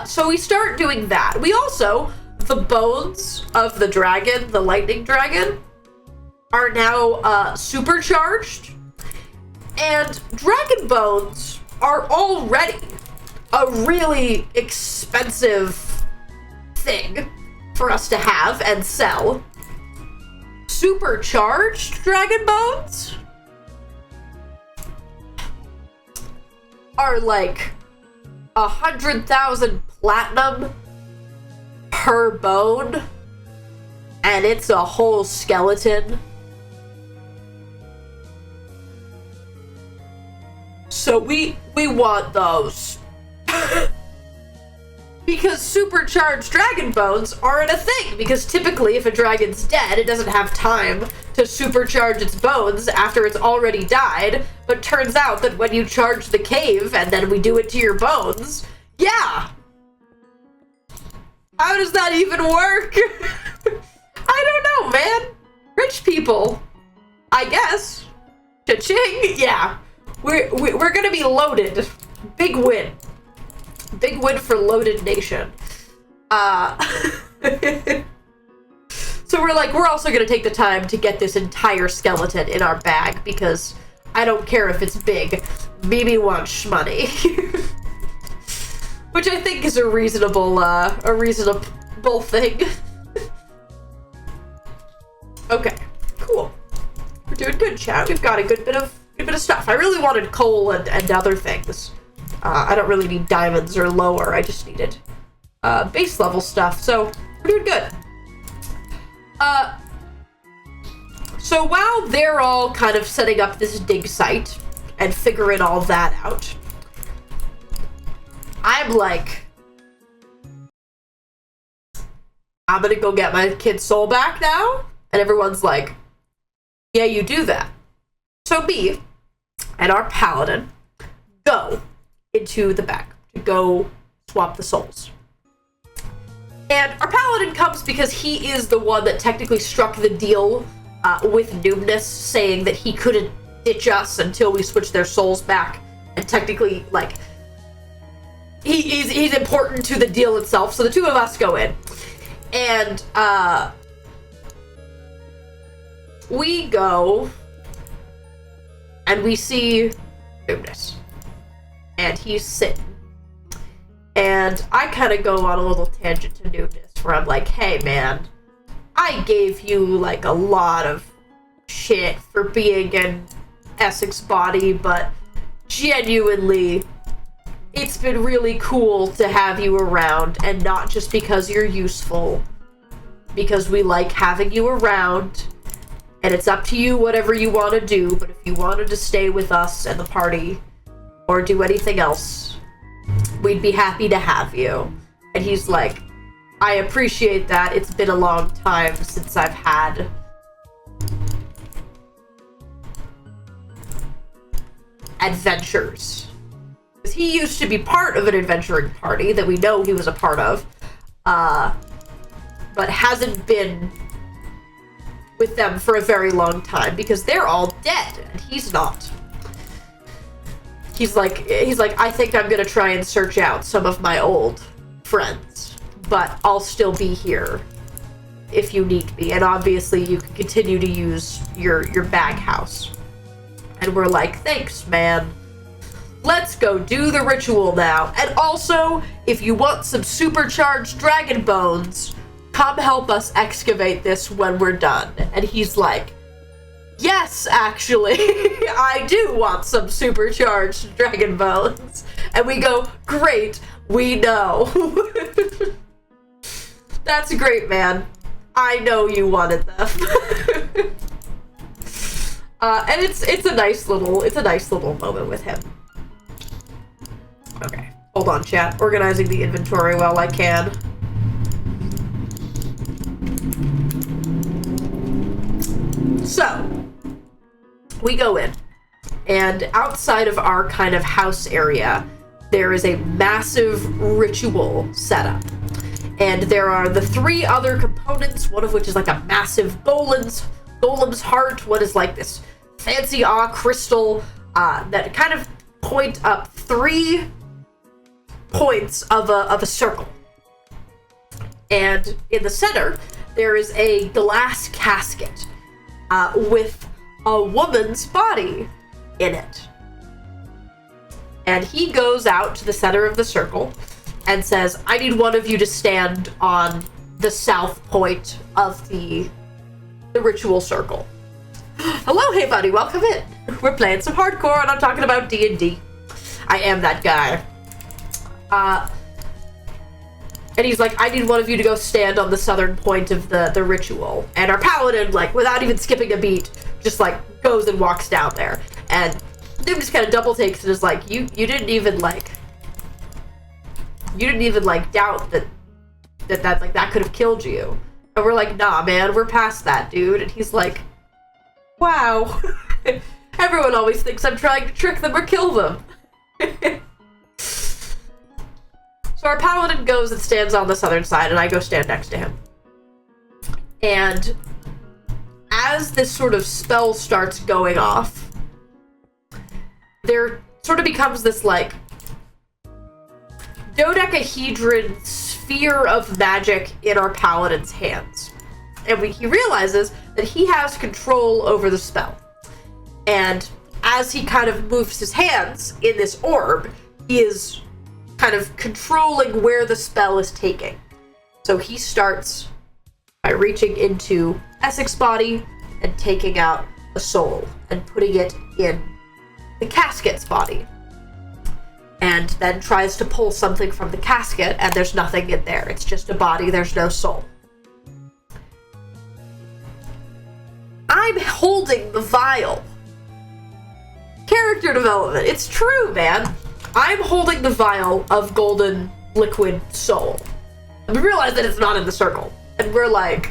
So we start doing that. We also, the bones of the dragon, the lightning dragon, are now supercharged. And dragon bones are already a really expensive thing for us to have and sell. Supercharged dragon bones are like 100,000 platinum per bone, and it's a whole skeleton. So we want those. Because supercharged dragon bones aren't a thing. Because typically if a dragon's dead, it doesn't have time to supercharge its bones after it's already died. But turns out that when you charge the cave and then we do it to your bones, yeah. How does that even work? I don't know, man. Rich people, I guess. Cha-ching, yeah. We're gonna be loaded. Big win. Big win for Loaded Nation. So we're also gonna take the time to get this entire skeleton in our bag because I don't care if it's big. Mimi wants money. Which I think is a reasonable thing. Okay, cool. We're doing good, chat. We've got a good bit of stuff. I really wanted coal and other things. I don't really need diamonds or lower. I just needed base level stuff. So we're doing good. So while they're all kind of setting up this dig site and figuring all that out, I'm like, I'm gonna go get my kid's soul back now? And everyone's like, yeah, you do that. So me and our paladin go into the back to go swap the souls. And our paladin comes because he is the one that technically struck the deal with Numinous, saying that he couldn't ditch us until we switched their souls back. And technically, like, he's important to the deal itself. So the two of us go in, and we go, and we see Numinous, and he's sitting, and I kind of go on a little tangent to Numinous, where I'm like, hey man, I gave you like a lot of shit for being in Essex body, but genuinely, it's been really cool to have you around, and not just because you're useful, because we like having you around, and it's up to you whatever you want to do, but if you wanted to stay with us and the party, or do anything else, we'd be happy to have you. And he's like, I appreciate that. It's been a long time since I've had adventures. Because he used to be part of an adventuring party that we know he was a part of, but hasn't been with them for a very long time because they're all dead and he's not. He's like, I think I'm gonna try and search out some of my old friends, but I'll still be here if you need me, and obviously you can continue to use your bag house. And we're like, thanks, man. Let's go do the ritual now. And also, if you want some supercharged dragon bones, come help us excavate this when we're done. And he's like, yes, actually, I do want some supercharged dragon bones. And we go, great, we know. That's great, man. I know you wanted them. And it's a nice little moment with him. Okay, hold on, chat. Organizing the inventory while I can. So, we go in, and outside of our kind of house area, there is a massive ritual setup. And there are the three other components, one of which is like a massive golem's heart. One is like this fancy crystal that kind of point up 3 points of a circle. And in the center, there is a glass casket with a woman's body in it. And he goes out to the center of the circle and says, I need one of you to stand on the south point of the ritual circle. Hello, hey buddy, welcome in. We're playing some hardcore and I'm talking about D&D. I am that guy. And he's like, I need one of you to go stand on the southern point of the ritual. And our paladin, like, without even skipping a beat, just like goes and walks down there. And Nim just kind of double takes and is like, you didn't even doubt that could have killed you. And we're like, nah, man, we're past that, dude. And he's like, wow. Everyone always thinks I'm trying to trick them or kill them. So our paladin goes and stands on the southern side, and I go stand next to him. And as this sort of spell starts going off, there sort of becomes this, like, dodecahedron sphere of magic in our paladin's hands. And he realizes that he has control over the spell. And as he kind of moves his hands in this orb, he is kind of controlling where the spell is taking. So he starts by reaching into Essex's body and taking out a soul and putting it in the casket's body. And then tries to pull something from the casket, and there's nothing in there. It's just a body, there's no soul. I'm holding the vial. Character development. It's true, man. I'm holding the vial of golden liquid soul. And we realize that it's not in the circle. And we're like,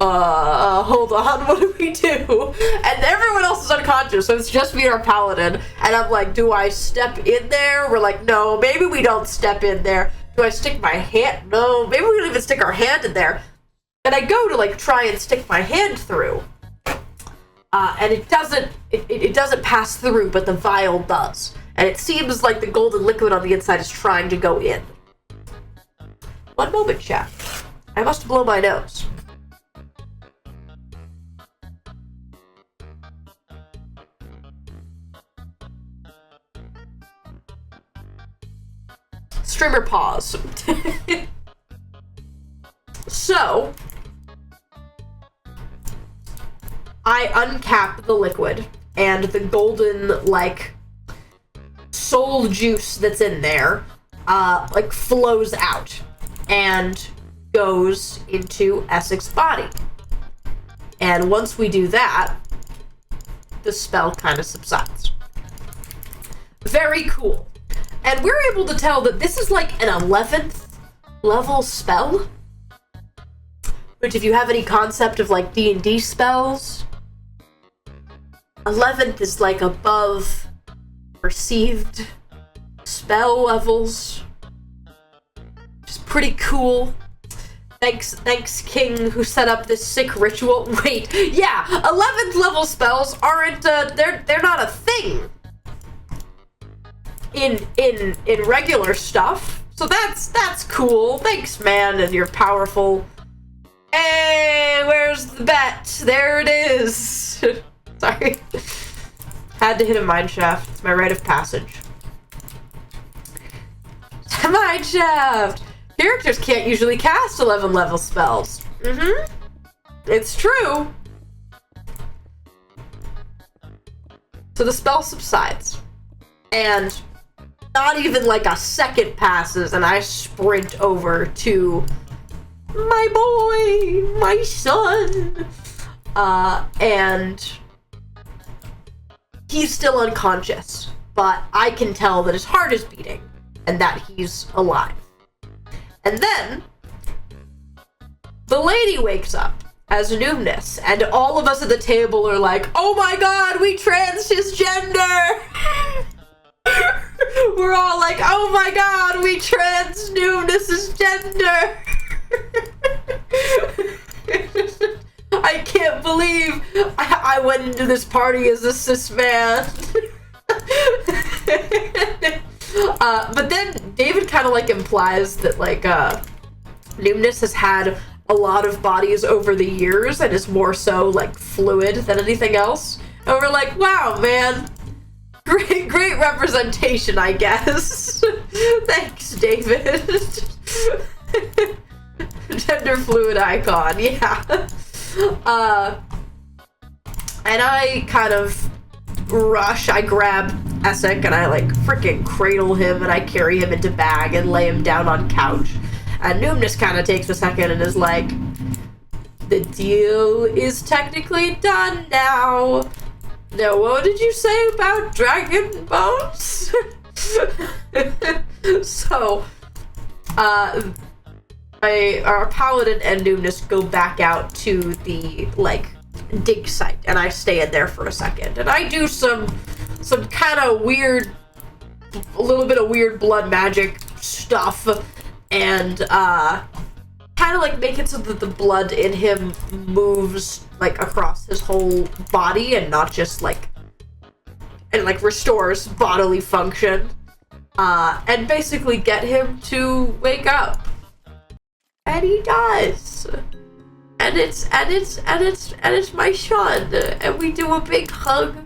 hold on, what do we do? And everyone else is unconscious, so it's just me and our paladin. And I'm like, do I step in there? We're like, no, maybe we don't step in there. Do I stick my hand? No, maybe we don't even stick our hand in there. And I go to, like, try and stick my hand through. And it doesn't pass through, but the vial does. And it seems like the golden liquid on the inside is trying to go in. One moment, chat. I must blow my nose. Streamer pause. So, I uncap the liquid, and the golden, like, soul juice that's in there, like, flows out and goes into Essex's body. And once we do that, the spell kind of subsides. Very cool. And we're able to tell that this is like an 11th level spell. Which, if you have any concept of like D&D spells, 11th is like above perceived spell levels. Which is pretty cool. Thanks, King, who set up this sick ritual. Wait, yeah, 11th level spells aren't, they're not a thing in regular stuff. So that's cool. Thanks, man, and you're powerful. Hey, where's the bet? There it is. Sorry. Had to hit a mine shaft. It's my rite of passage. Mine shaft! Characters can't usually cast 11 level spells. It's true. So the spell subsides. And not even like a second passes and I sprint over to my boy, my son. And he's still unconscious, but I can tell that his heart is beating and that he's alive. And then the lady wakes up as Numinous, and all of us at the table are like, oh my god, we trans cisgender! We're all like, oh my god, we trans Numinous' gender! I can't believe I went into this party as a cis man. But then David kind of like implies that like Numinous has had a lot of bodies over the years and is more so like fluid than anything else. And we're like, wow, man, great representation, I guess. Thanks, David. Gender fluid icon, yeah. And I kind of rush, I grab Essek and I like freaking cradle him and I carry him into bag and lay him down on couch. And Numinous kind of takes a second and is like, the deal is technically done now. Now, what did you say about dragon bones? So, our paladin and Numinous go back out to the, like, dig site, and I stay in there for a second. And I do some kind of weird, a little bit of weird blood magic stuff, and kind of like make it so that the blood in him moves like across his whole body and not just like, and like restores bodily function, and basically get him to wake up. And he does. And it's my son, and we do a big hug.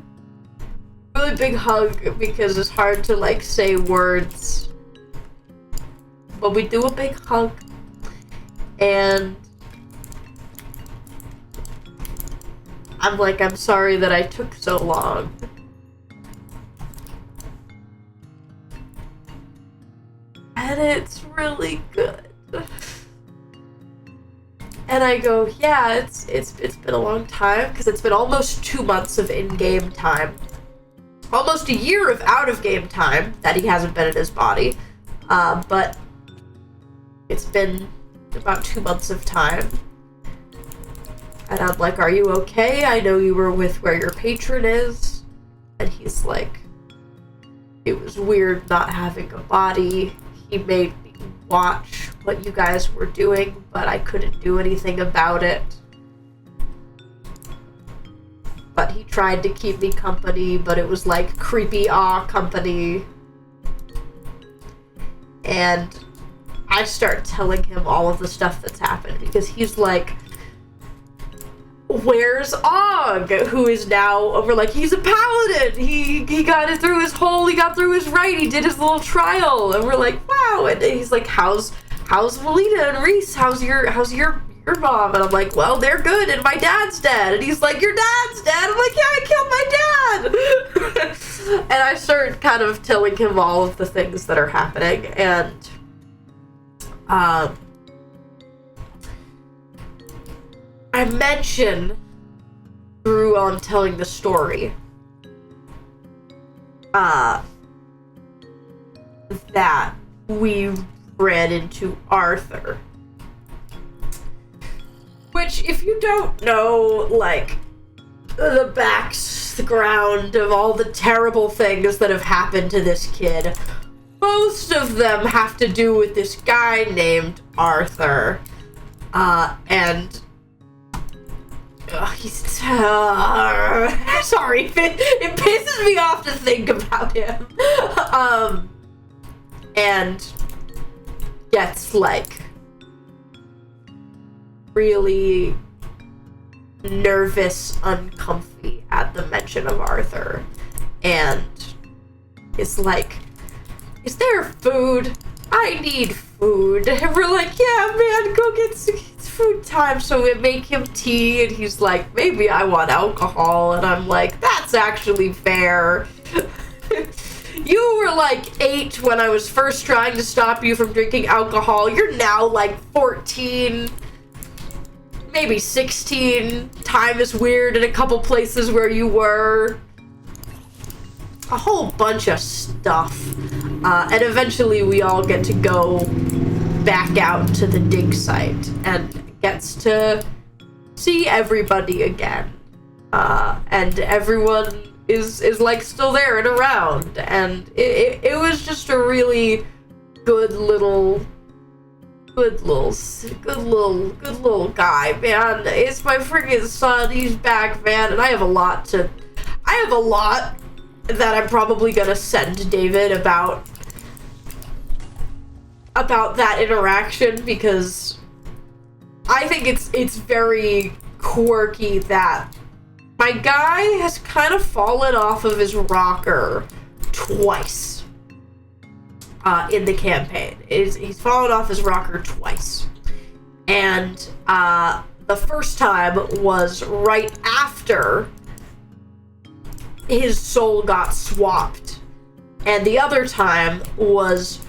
Really big hug because it's hard to like say words. But we do a big hug. And I'm like, I'm sorry that I took so long. And it's really good. And I go, yeah, it's been a long time, because it's been almost 2 months of in-game time. Almost a year of out-of-game time that he hasn't been in his body. But it's been about 2 months of time. And I'm like, are you okay? I know you were with where your patron is. And he's like, it was weird not having a body. He made me watch what you guys were doing, but I couldn't do anything about it. But he tried to keep me company, but it was like creepy company. And I start telling him all of the stuff that's happened because he's like, where's Og? Who is now, we're like, he's a paladin. He got it through he got through his right. He did his little trial. And we're like, wow. And he's like, how's Melita and Reese? How's your mom? And I'm like, well, they're good, and my dad's dead. And he's like, your dad's dead? I'm like, yeah, I killed my dad. And I start kind of telling him all of the things that are happening, and I mention through on telling the story that we ran into Arthur. Which, if you don't know, like, the background of all the terrible things that have happened to this kid, most of them have to do with this guy named Arthur. And he's sorry, it pisses me off to think about him. And gets like really nervous, uncomfy at the mention of Arthur, and is like, is there food? I need food. And we're like, yeah, man, go get it's food time. So we make him tea, and he's like, maybe I want alcohol. And I'm like, that's actually fair. You were like 8 when I was first trying to stop you from drinking alcohol. You're now like 14, maybe 16. Time is weird in a couple places where you were. A whole bunch of stuff. And eventually we all get to go back out to the dig site and gets to see everybody again. And everyone is like still there and around. And it was just a really good little guy, man. It's my freaking son. He's back, man. And I have a lot that I'm probably gonna send David about that interaction, because I think it's very quirky that my guy has kind of fallen off of his rocker twice in the campaign. He's fallen off his rocker twice. And the first time was right after his soul got swapped, and the other time was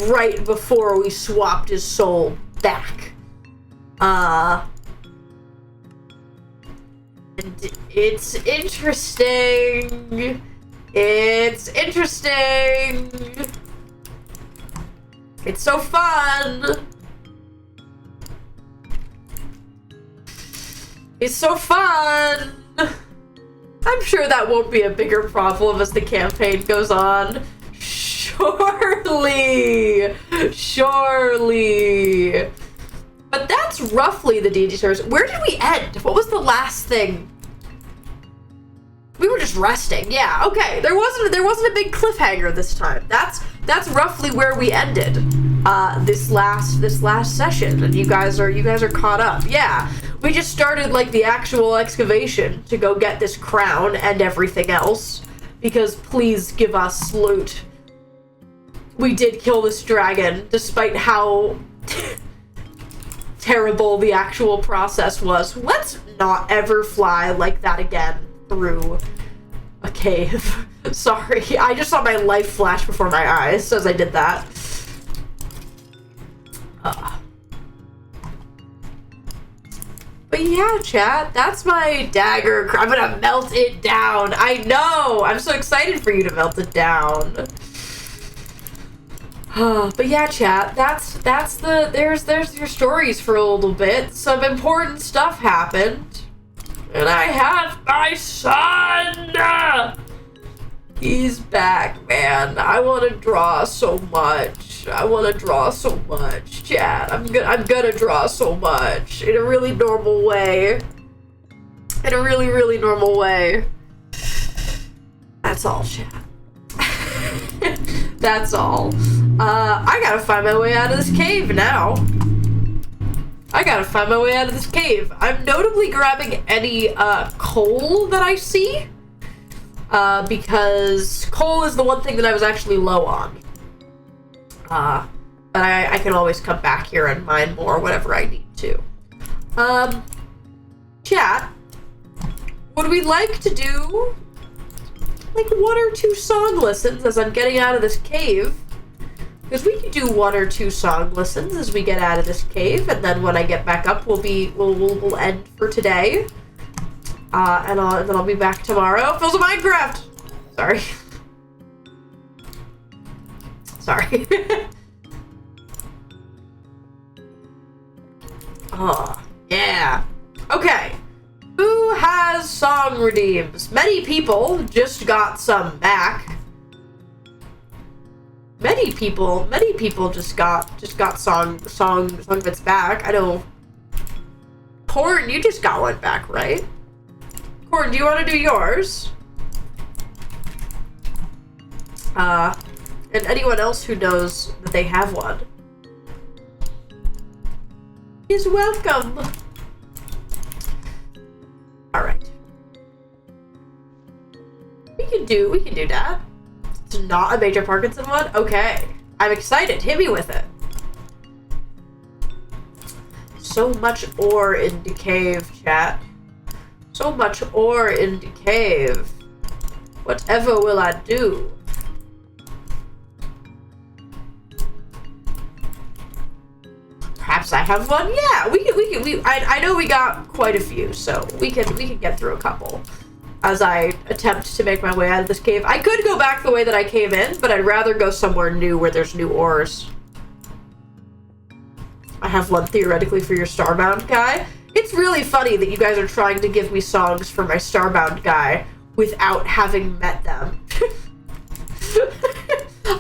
right before we swapped his soul back. And it's interesting. It's so fun. It's so fun. I'm sure that won't be a bigger problem as the campaign goes on. Surely. But that's roughly the D&D stories. Where did we end? What was the last thing? We were just resting. Yeah, okay. There wasn't a big cliffhanger this time. That's roughly where we ended this last session, and you guys are caught up. Yeah. We just started like the actual excavation to go get this crown and everything else, because please give us loot. We did kill this dragon, despite how terrible the actual process was. Let's not ever fly like that again through a cave. Sorry, I just saw my life flash before my eyes as I did that. But yeah, chat, that's my dagger. I'm gonna melt it down. I know! I'm so excited for you to melt it down. But yeah, chat, there's your stories for a little bit. Some important stuff happened. And I have my son! He's back, man. I want to draw so much. Chat. I'm gonna draw so much in a really normal way. In a really, really normal way. That's all, chat. That's all. I gotta find my way out of this cave now. I gotta find my way out of this cave. I'm notably grabbing any coal that I see. Because coal is the one thing that I was actually low on. But I can always come back here and mine more whenever I need to. Chat, would we like to do like 1 or 2 song listens as I'm getting out of this cave? Because we can do 1 or 2 song listens as we get out of this cave, and then when I get back up, we'll end for today. And then I'll be back tomorrow. Fills of Minecraft. Sorry. Sorry. Oh, yeah. Okay. Who has song redeems? Many people just got some back. Many people just got song bits back. I know. Corn, you just got one back, right? Corn, do you want to do yours? And anyone else who knows that they have one is welcome. Alright. We can do that. It's not a major Parkinson one? Okay. I'm excited. Hit me with it. So much ore in the cave, chat. So much ore in the cave. Whatever will I do? Perhaps I have one. Yeah, I know we got quite a few, so we can get through a couple as I attempt to make my way out of this cave. I could go back the way that I came in, but I'd rather go somewhere new where there's new ores. I have one theoretically for your Starbound guy. It's really funny that you guys are trying to give me songs for my Starbound guy without having met them.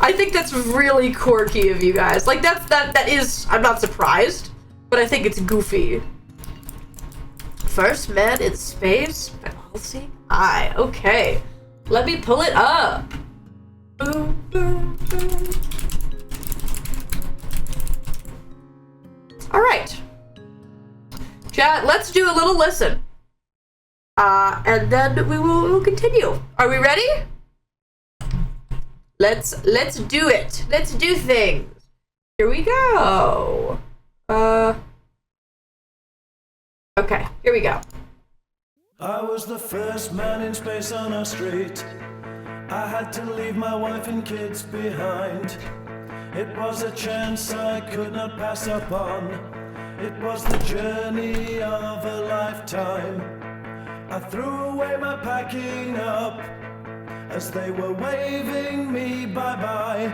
I think that's really quirky of you guys. Like, that is, I'm not surprised, but I think it's goofy. First man in space by all-seeing eye. Okay, let me pull it up. Boom, boom, boom. All right, chat. Let's do a little listen, and then we'll continue. Are we ready? Let's do it. Let's do things. Here we go. Okay, here we go. I was the first man in space on our street. I had to leave my wife and kids behind. It was a chance I could not pass up on. It was the journey of a lifetime. I threw away my packing up as they were waving me bye-bye.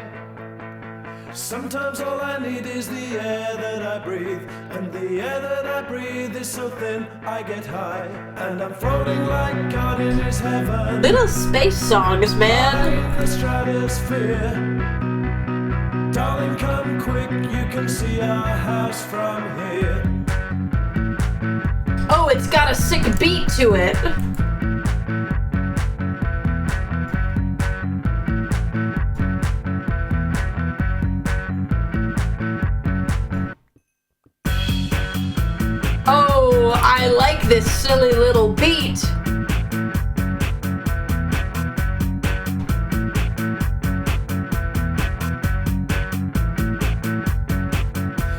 Sometimes all I need is the air that I breathe, and the air that I breathe is so thin I get high, and I'm floating like God in his heaven. Little space songs, man. In the stratosphere. Darling, come quick, you can see our house from here. Oh, it's got a sick beat to it. Oh, I like this silly little beat.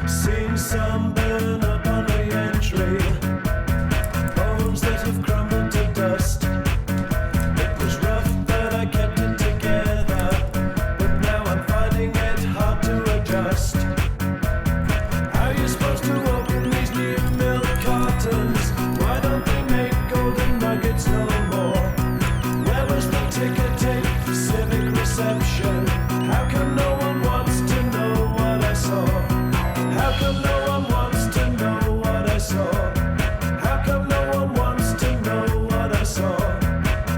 Seen some burn up on the entry, bones that have crumbled to dust. It was rough, but I kept it together, but now I'm finding it hard to adjust. How are you supposed to open these new milk cartons? Why don't they make golden nuggets no more? Where was the ticker tape for civic reception? How come no one wants to know what I saw? How come no one wants to know what I saw? How come no one wants to know what I saw?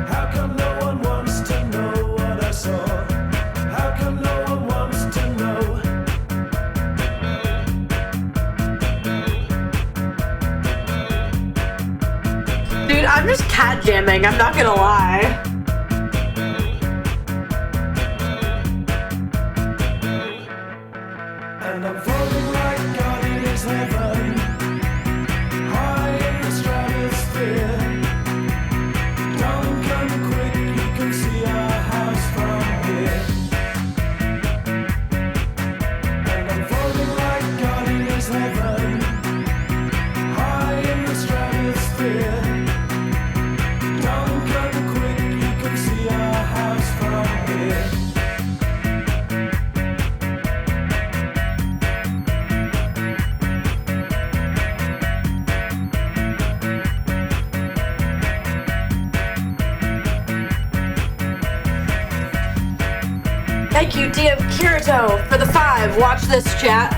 How come no one wants to know what I saw? How come no one wants to know? Dude, I'm just cat jamming, I'm not gonna lie. And I'm floating like God in his heaven, high in the stratosphere. Don't come quick, you can see our house from here. And I'm floating like God in his heaven, high in the stratosphere. Don't come quick, you can see our house from here. Thank you, DM Kirito, for the 5. Watch this, chat.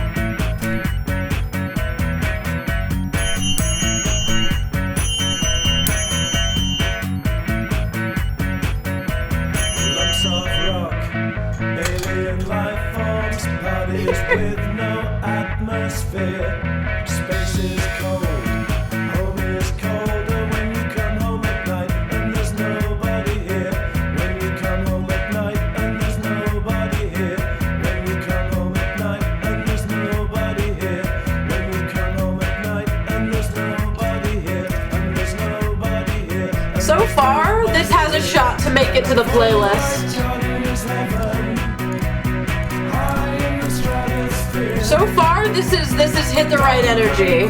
Lumps of rock, alien life forms, bodies with no atmosphere. Space is cold, home is colder when you come home at night and there's nobody here. When you come home at night and there's nobody here. When you come home at night and there's nobody here. When you come home at night and there's nobody here. And there's nobody here. So far, this has a shot to make it to the playlist. So far, this is hit the right energy.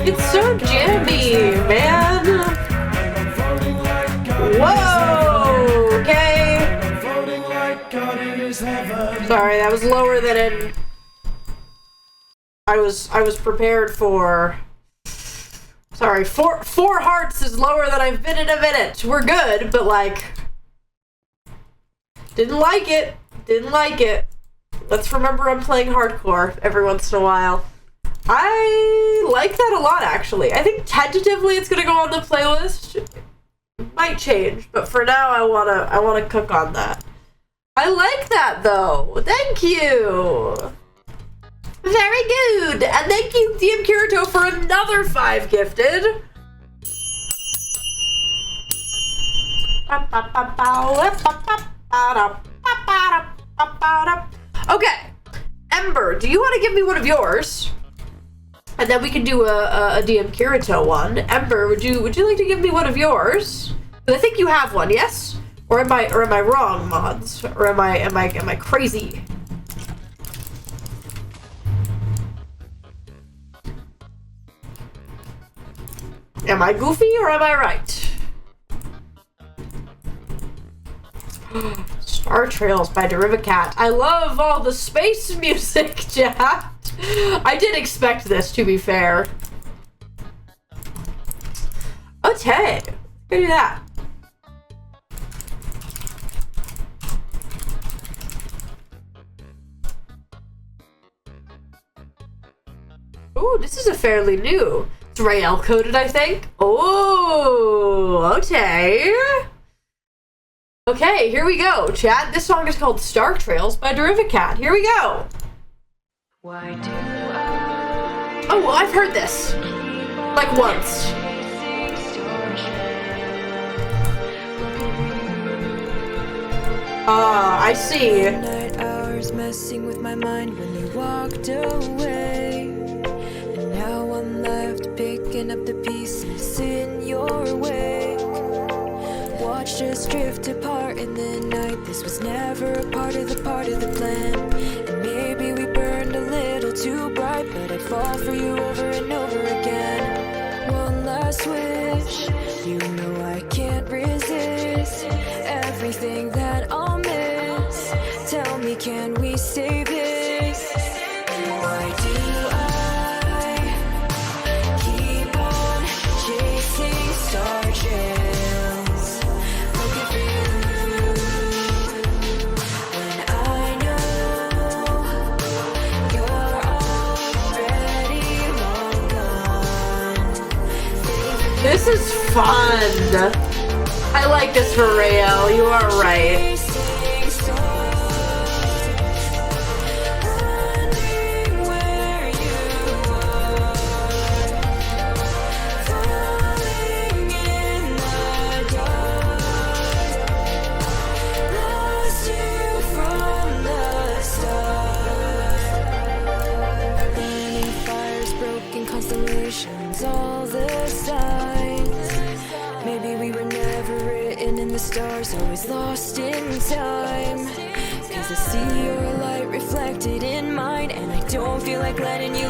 It's so jammy, man. Whoa. Okay. Sorry, that was lower than it. I was prepared for. Sorry, four hearts is lower than I've been in a minute. We're good, but like, didn't like it. Didn't like it. Let's remember I'm playing hardcore every once in a while. I like that a lot, actually. I think tentatively it's gonna go on the playlist. It might change, but for now I wanna cook on that. I like that though. Thank you. Very good. And thank you, DM Kirito, for another 5 gifted. Okay. Ember, do you want to give me one of yours? And then we can do a DM Kirito one. Ember, would you like to give me one of yours? I think you have one, yes? Or am I wrong, mods? Or am I crazy? Am I goofy or am I right? Star Trails by Derivacat. I love all the space music, chat. I did expect this, to be fair. Okay, do that. Ooh, this is a fairly new. It's Rael coded, I think. Oh, okay. Okay, here we go, chat. This song is called Star Trails by Derivacat. Here we go. Why do I Oh, well, I've heard this. Like once. I see. night hours messing with my mind when you walked away. And now I'm left picking up the pieces in your wake. Watched just drift apart in the night. This was never a part of the plan. And maybe we burned a little too bright, but I'd fall for you over and over again. One last wish, you know I can't resist everything that I'll miss. Tell me, can we save this? Why do I keep on chasing star trails, looking for you, when I know you're already long gone? This is fun. I like this for Rael. You are right. All the signs. Maybe we were never written in the stars, always lost in time. Cause I see your light reflected in mine, and I don't feel like letting you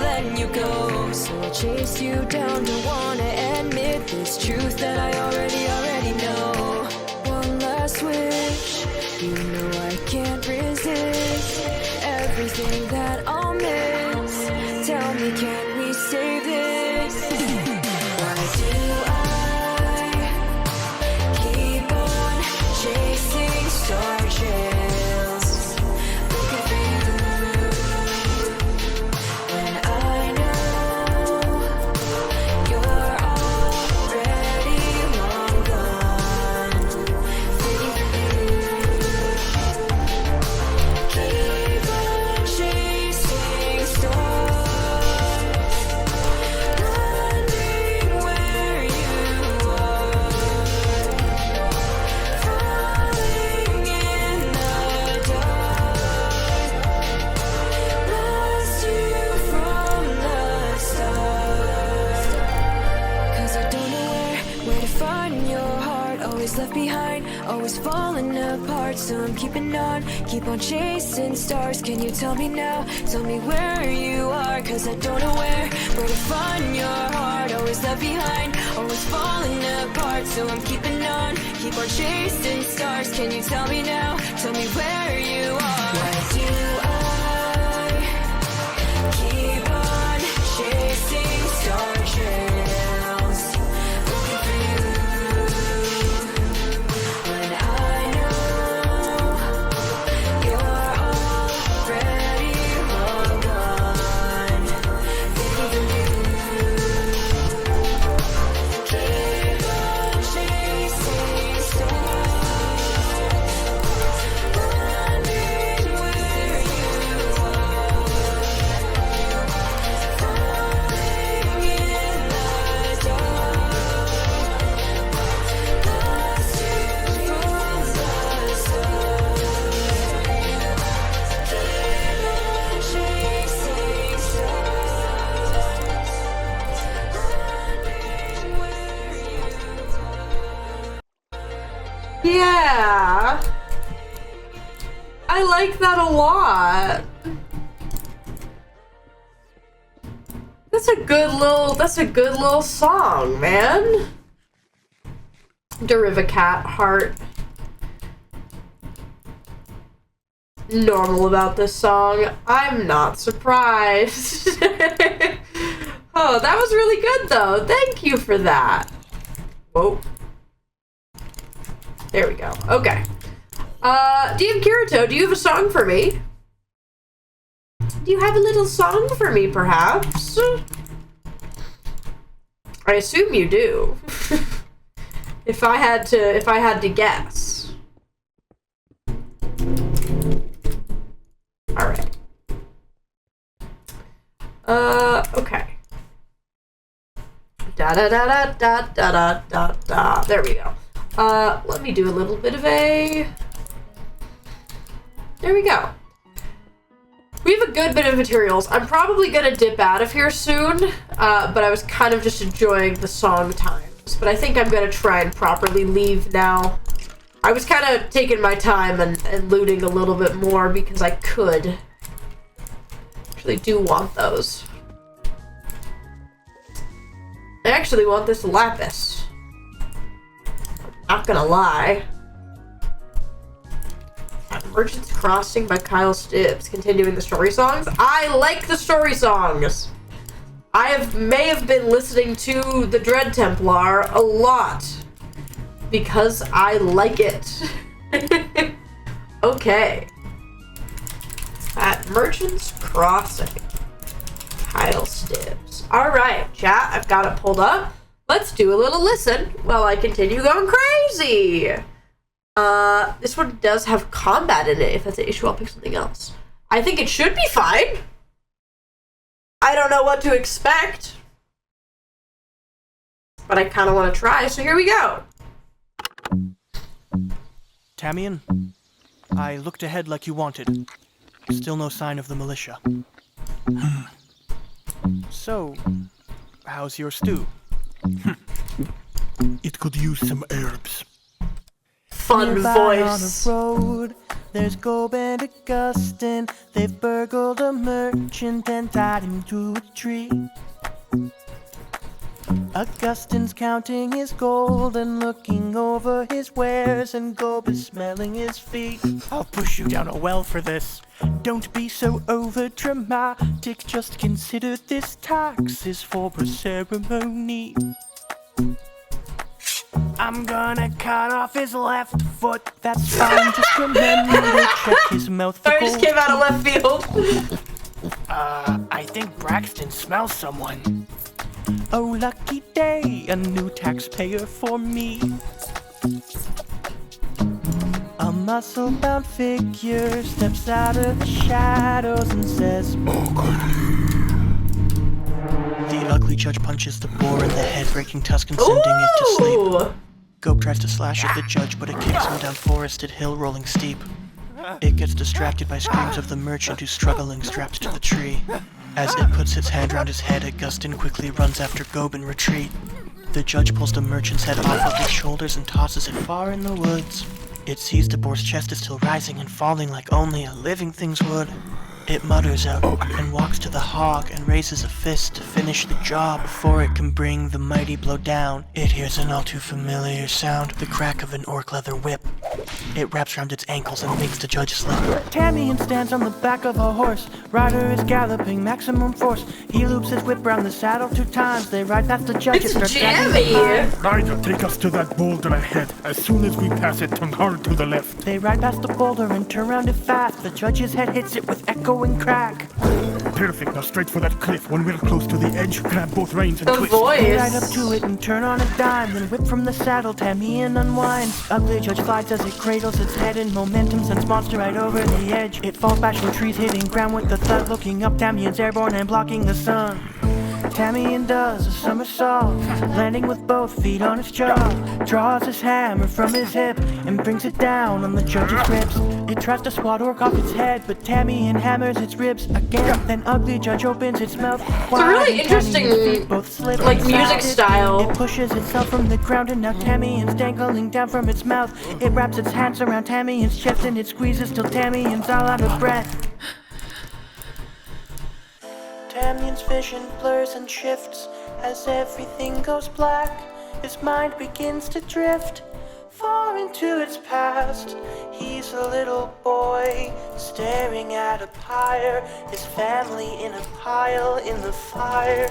go. So I'll chase you down, don't wanna admit this truth that I already know. One last wish, you know I can't resist everything that I'll miss. Tell me, can we save this? Why do I keep on chasing star trails, looking for you, when I know you're already long gone? Keep on chasing stars. Left behind, always falling apart, so I'm keeping on, keep on chasing stars. Can you tell me now, tell me where you are, cause I don't know where to find your heart. Always left behind, always falling apart, so I'm keeping on, keep on chasing stars. Can you tell me now, tell me where you are? Why do I keep on chasing star trails, looking for you, when I know you're already long gone? Keep on chasing stars, wondering where you are, falling in the dark, lost you from the start. Keep on chasing stars, wondering where you are. Yeah. I like that a lot. That's a good little song, man. Derivacat heart. Normal about this song. I'm not surprised. Oh, that was really good though. Thank you for that. Whoa. There we go. Okay. DM Kirito, do you have a song for me? Do you have a little song for me, perhaps? I assume you do. If I had to guess. Alright. Okay. Da da da da da da da da. There we go. Let me do a little bit of a... There we go. We have a good bit of materials. I'm probably gonna dip out of here soon, but I was kind of just enjoying the song times. But I think I'm gonna try and properly leave now. I was kind of taking my time and looting a little bit more because I could. Actually do want those. I actually want this lapis. Not gonna lie. Merchant's Crossing by Kyle Stibbs. Continuing the story songs. I like the story songs. May have been listening to the Dread Templar a lot because I like it. Okay. At Merchant's Crossing. Kyle Stibbs. Alright, chat, I've got it pulled up. Let's do a little listen while I continue going crazy. This one does have combat in it. If that's an issue, I'll pick something else. I think it should be fine. I don't know what to expect. But I kind of want to try, so here we go. Tamian, I looked ahead like you wanted. Still no sign of the militia. So, how's your stew? It could use some herbs. Fun Nearby voice. on a road, there's Gob and Augustine. They've burgled a merchant and tied him to a tree. Augustine's counting his gold and looking over his wares, and Gob is smelling his feet. I'll push you down a well for this. Don't be so over-dramatic, just consider this tax is for a ceremony. I'm gonna cut off his left foot, that's fine, just remember to check his mouth for Sorry, just gold. came out of left field. I think Braxton smells someone. Oh, lucky day, a new taxpayer for me. A muscle-bound figure steps out of the shadows and says, The ugly judge punches the boar in the head, breaking tusk and sending it to sleep. Ooh. Gob tries to slash at the judge, but it kicks him down forested hill, rolling steep. It gets distracted by screams of the merchant who's struggling, strapped to the tree. As it puts its hand round his head, Augustine quickly runs after Gob in retreat. The judge pulls the merchant's head off of his shoulders and tosses it far in the woods. It sees the boar's chest is still rising and falling like only a living thing's would. It mutters out and walks to the hog and raises a fist to finish the job before it can bring the mighty blow down. It hears an all too familiar sound, the crack of an orc leather whip. It wraps around its ankles and makes the judge slip. Tamian stands on the back of a horse. Rider is galloping, maximum force. He loops his whip round the saddle 2 times. They ride past the judge. It's it starts jammy. gathering behind. Ryder, take us to that boulder ahead. As soon as we pass it, turn hard to the left. They ride past the boulder and turn round it fast. The judge's head hits it with echoing crack. Perfect, now straight for that cliff. When we're close to the edge, grab both reins and The twist. They ride up voice. to it and turn on a dime, then whip from the saddle. Tamian unwinds. Ugly judge glides as it cradles its head in momentum, sends monster right over the edge. It falls back from trees, hitting ground with a thud. Looking up, Tamian's airborne and blocking the sun. Tamian does a somersault, landing with both feet on his jaw. Draws his hammer from his hip and brings it down on the judge's ribs. It tries to swat orc off its head, but Tamian hammers its ribs again. Then ugly judge opens its mouth wide, really and Tamian's interesting, feet both slip like, inside music it. style. It pushes itself from the ground, and now Tamian's dangling down from its mouth. It wraps its hands around Tamian's chest and it squeezes till Tamian's all out of breath. Tamian's vision blurs and shifts as everything goes black. His mind begins to drift far into its past. He's a little boy staring at a pyre, his family in a pile in the fire.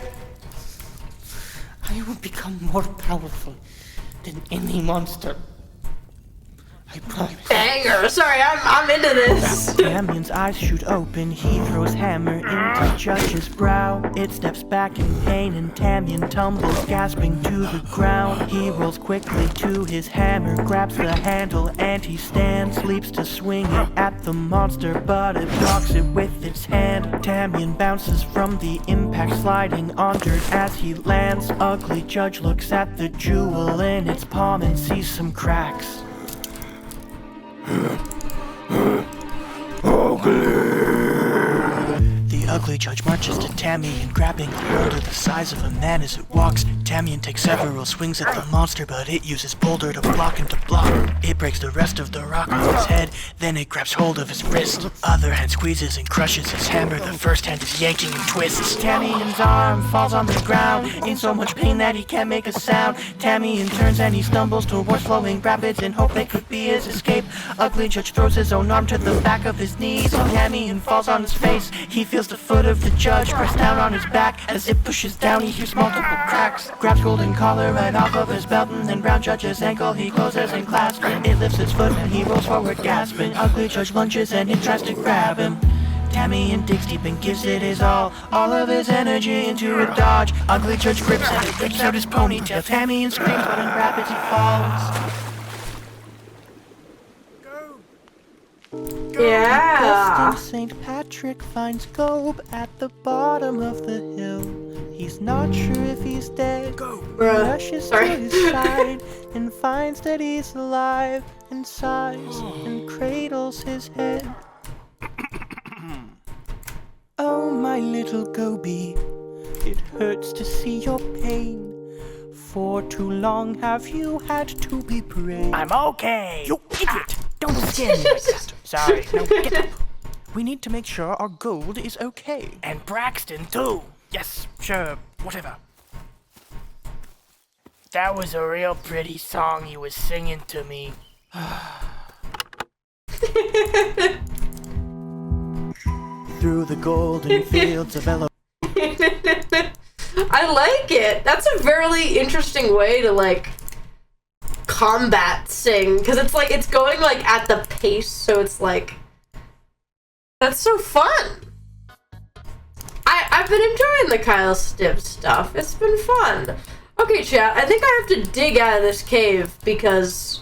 I will become more powerful than any monster. I promise. Banger. Sorry, I'm into this. Tamian's eyes shoot open, he throws hammer into Judge's brow. It steps back in pain and Tamian tumbles, gasping to the ground. He rolls quickly to his hammer, grabs the handle, and he stands. Leaps to swing it at the monster, but it blocks it with its hand. Tamian bounces from the impact, sliding on dirt as he lands. Ugly Judge looks at the jewel in its palm and sees some cracks. The ugly judge marches to Tamian, grabbing a boulder the size of a man as it walks. Tamian takes several swings at the monster, but it uses boulder to block and to block. It breaks the rest of the rock off his head, then it grabs hold of his wrist. Other hand squeezes and crushes his hammer, the first hand is yanking and twists. Tamian's arm falls on the ground, in so much pain that he can't make a sound. Tamian turns and he stumbles towards flowing rapids in hope they could be his escape. Ugly Judge throws his own arm to the back of his knees. Tamian falls on his face, he feels the foot of the judge press down on his back. As it pushes down, he hears multiple cracks. Grabs golden collar right off of his belt, and then round Judge's ankle he closes and clasps. It lifts its foot and he rolls forward gasping. Ugly Judge lunges and it tries to grab him. Tamian digs deep and gives it his all of his energy into a dodge. Ugly Judge grips and it rips out his ponytail. Tamian screams, but in rapids he falls. Yeah. St. Patrick finds Gob at the bottom of the hill. He's not sure if he's dead. He rushes to his side and finds that he's alive and sighs and cradles his head. Oh, my little Goby, it hurts to see your pain. For too long have you had to be brave. I'm okay. You idiot! Don't scare me like that. Sorry, now get up. We need to make sure our gold is okay. And Braxton, too. Yes, sure, whatever. That was a real pretty song he was singing to me. Through the golden fields of Elo. I like it. That's a very interesting way to, like, combat sing, because it's like it's going like at the pace, so it's like that's so fun. I've been enjoying the Kyle Stibbs stuff. It's been fun. Okay, chat, I think I have to dig out of this cave because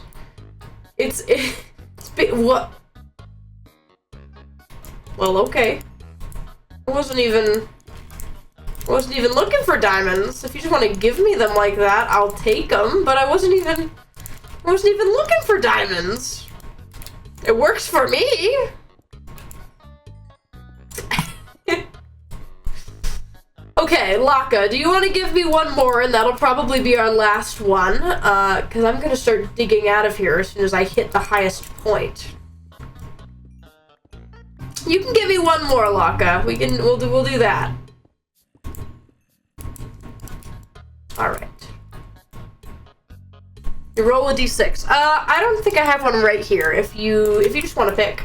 it's what? Well, okay. I wasn't even looking for diamonds. If you just want to give me them like that, I'll take them, but I wasn't even looking for diamonds. It works for me. Okay, Laka, do you want to give me one more, and that'll probably be our last one, because I'm going to start digging out of here as soon as I hit the highest point. You can give me one more, Laka. We'll do that. All right. You roll a d6. I don't think I have one right here. If you just want to pick.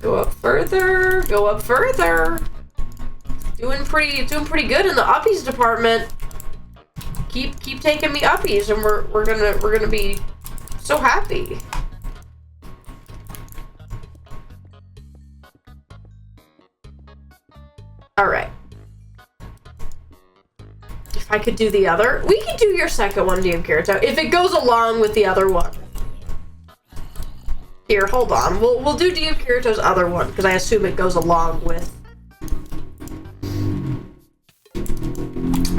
Go up further. Go up further. Doing pretty good in the uppies department. Keep taking me uppies, and we're gonna be so happy. All right. If I could do the other, we could do your second one, DM Kirito, if it goes along with the other one. Here, hold on. We'll do DM Kirito's other one because I assume it goes along with.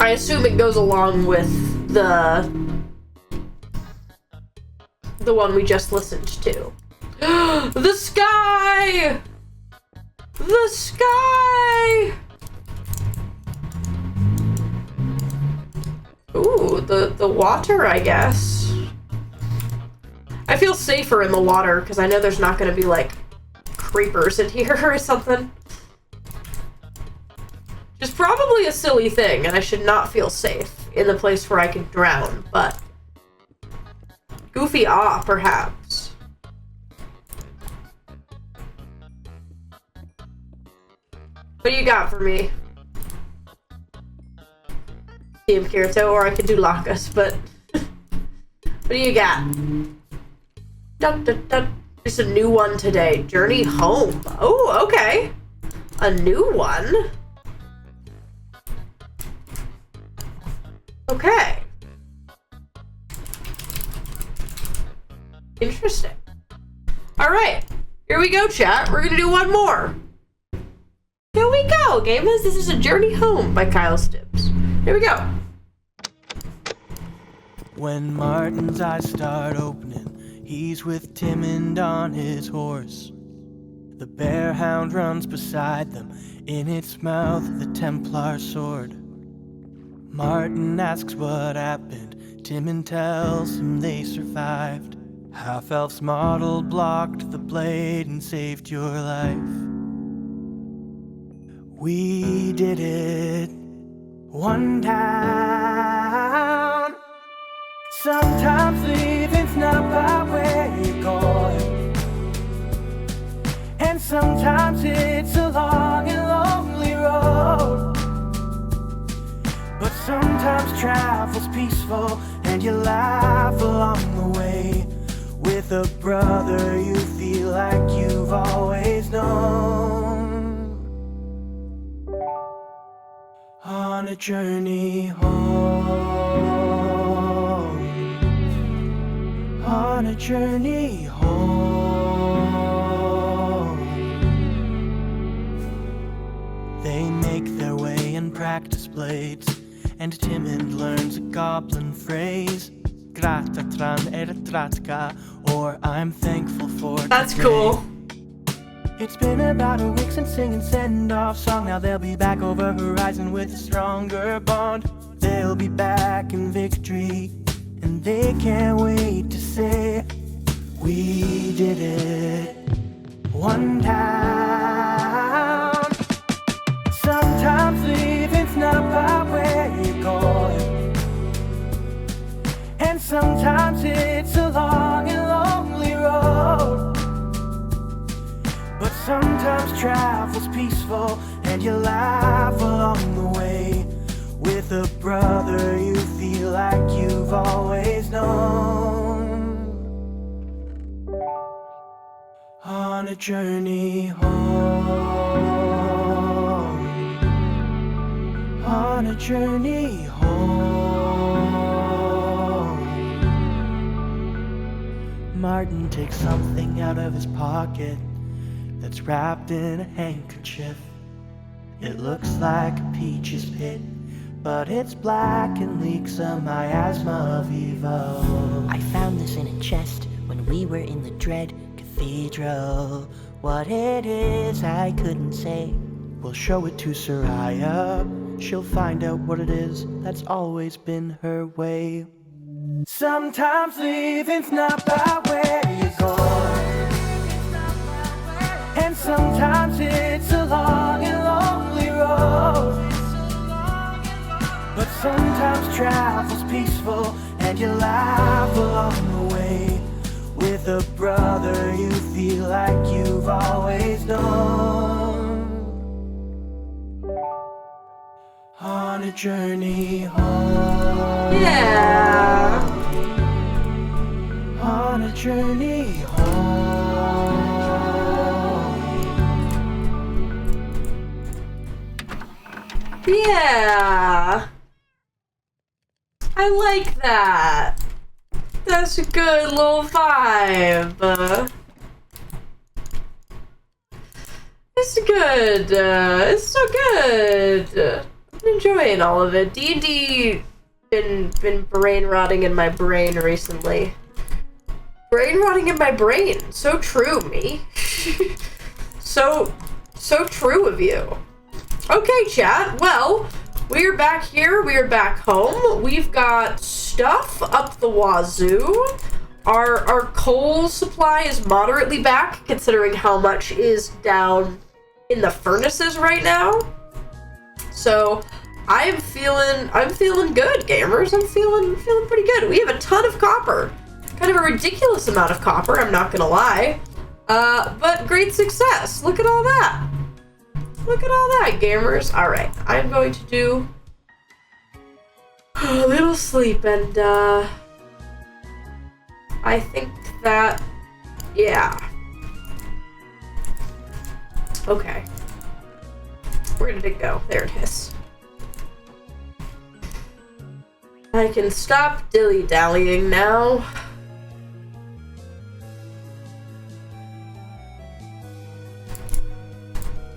I assume it goes along with the one we just listened to. The sky! The sky! Ooh, the water, I guess. I feel safer in the water because I know there's not going to be like creepers in here or something. Which is probably a silly thing, and I should not feel safe in the place where I could drown, but goofy perhaps. What do you got for me? DM Kirito, or I could do Lacus, but what do you got? Dun, dun, dun. There's a new one today. Journey home. Oh, okay. A new one. Okay. Interesting. Alright. Here we go, chat. We're gonna do one more. Here we go, gamers. This is A Journey Home by Kyle Stibbs. Here we go. When Martin's eyes start opening, he's with Timond on his horse. The bear hound runs beside them, in its mouth the Templar sword. Martin asks what happened. Timon tells him they survived. Half-elf's model blocked the blade and saved your life. We did it. One down. Sometimes living's not by where you're going, and sometimes it's a long and lonely road. But sometimes travel's peaceful and you laugh along the way with a brother you feel like you've always known. On a journey home, on a journey home. They make their way and practice blades, and Timon learns a goblin phrase. Gratatran ertratka, or I'm thankful for That's today. cool. It's been about a week since singing send-off song. Now they'll be back over horizon with a stronger bond. They'll be back in victory, and they can't wait to say we did it. One down. Sometimes living's not by where you're going, and sometimes it's a long and lonely road. But sometimes travel's peaceful and you laugh along the way with a brother you feel like you've always known. On a journey home, on a journey home. Martin takes something out of his pocket that's wrapped in a handkerchief. It looks like a peach's pit, but it's black and leaks a miasma of evil. I found this in a chest when we were in the Dread Cathedral. What it is, I couldn't say. We'll show it to Soraya. She'll find out what it is. That's always been her way. Sometimes living's not by where you're going, and sometimes it's a long and lonely road. But sometimes travel's peaceful and you laugh along the way with a brother you feel like you've always known. On a journey home. Yeah. On a journey home. Yeah. I like that. That's a good little vibe. It's good. It's so good. I'm enjoying all of it. D&D been brain rotting in my brain recently. Brain rotting in my brain. So true, me. so true of you. Okay, chat. Well, we're back here. We're back home. We've got stuff up the wazoo. Our coal supply is moderately back, considering how much is down in the furnaces right now. So I'm feeling good, gamers. I'm feeling pretty good. We have a ton of copper. Kind of a ridiculous amount of copper, I'm not gonna lie. But great success. Look at all that. Look at all that, gamers. Alright, I'm going to do a little sleep, and I think that, yeah. Okay. Where did it go? There it is. I can stop dilly-dallying now.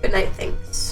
Good night, thanks.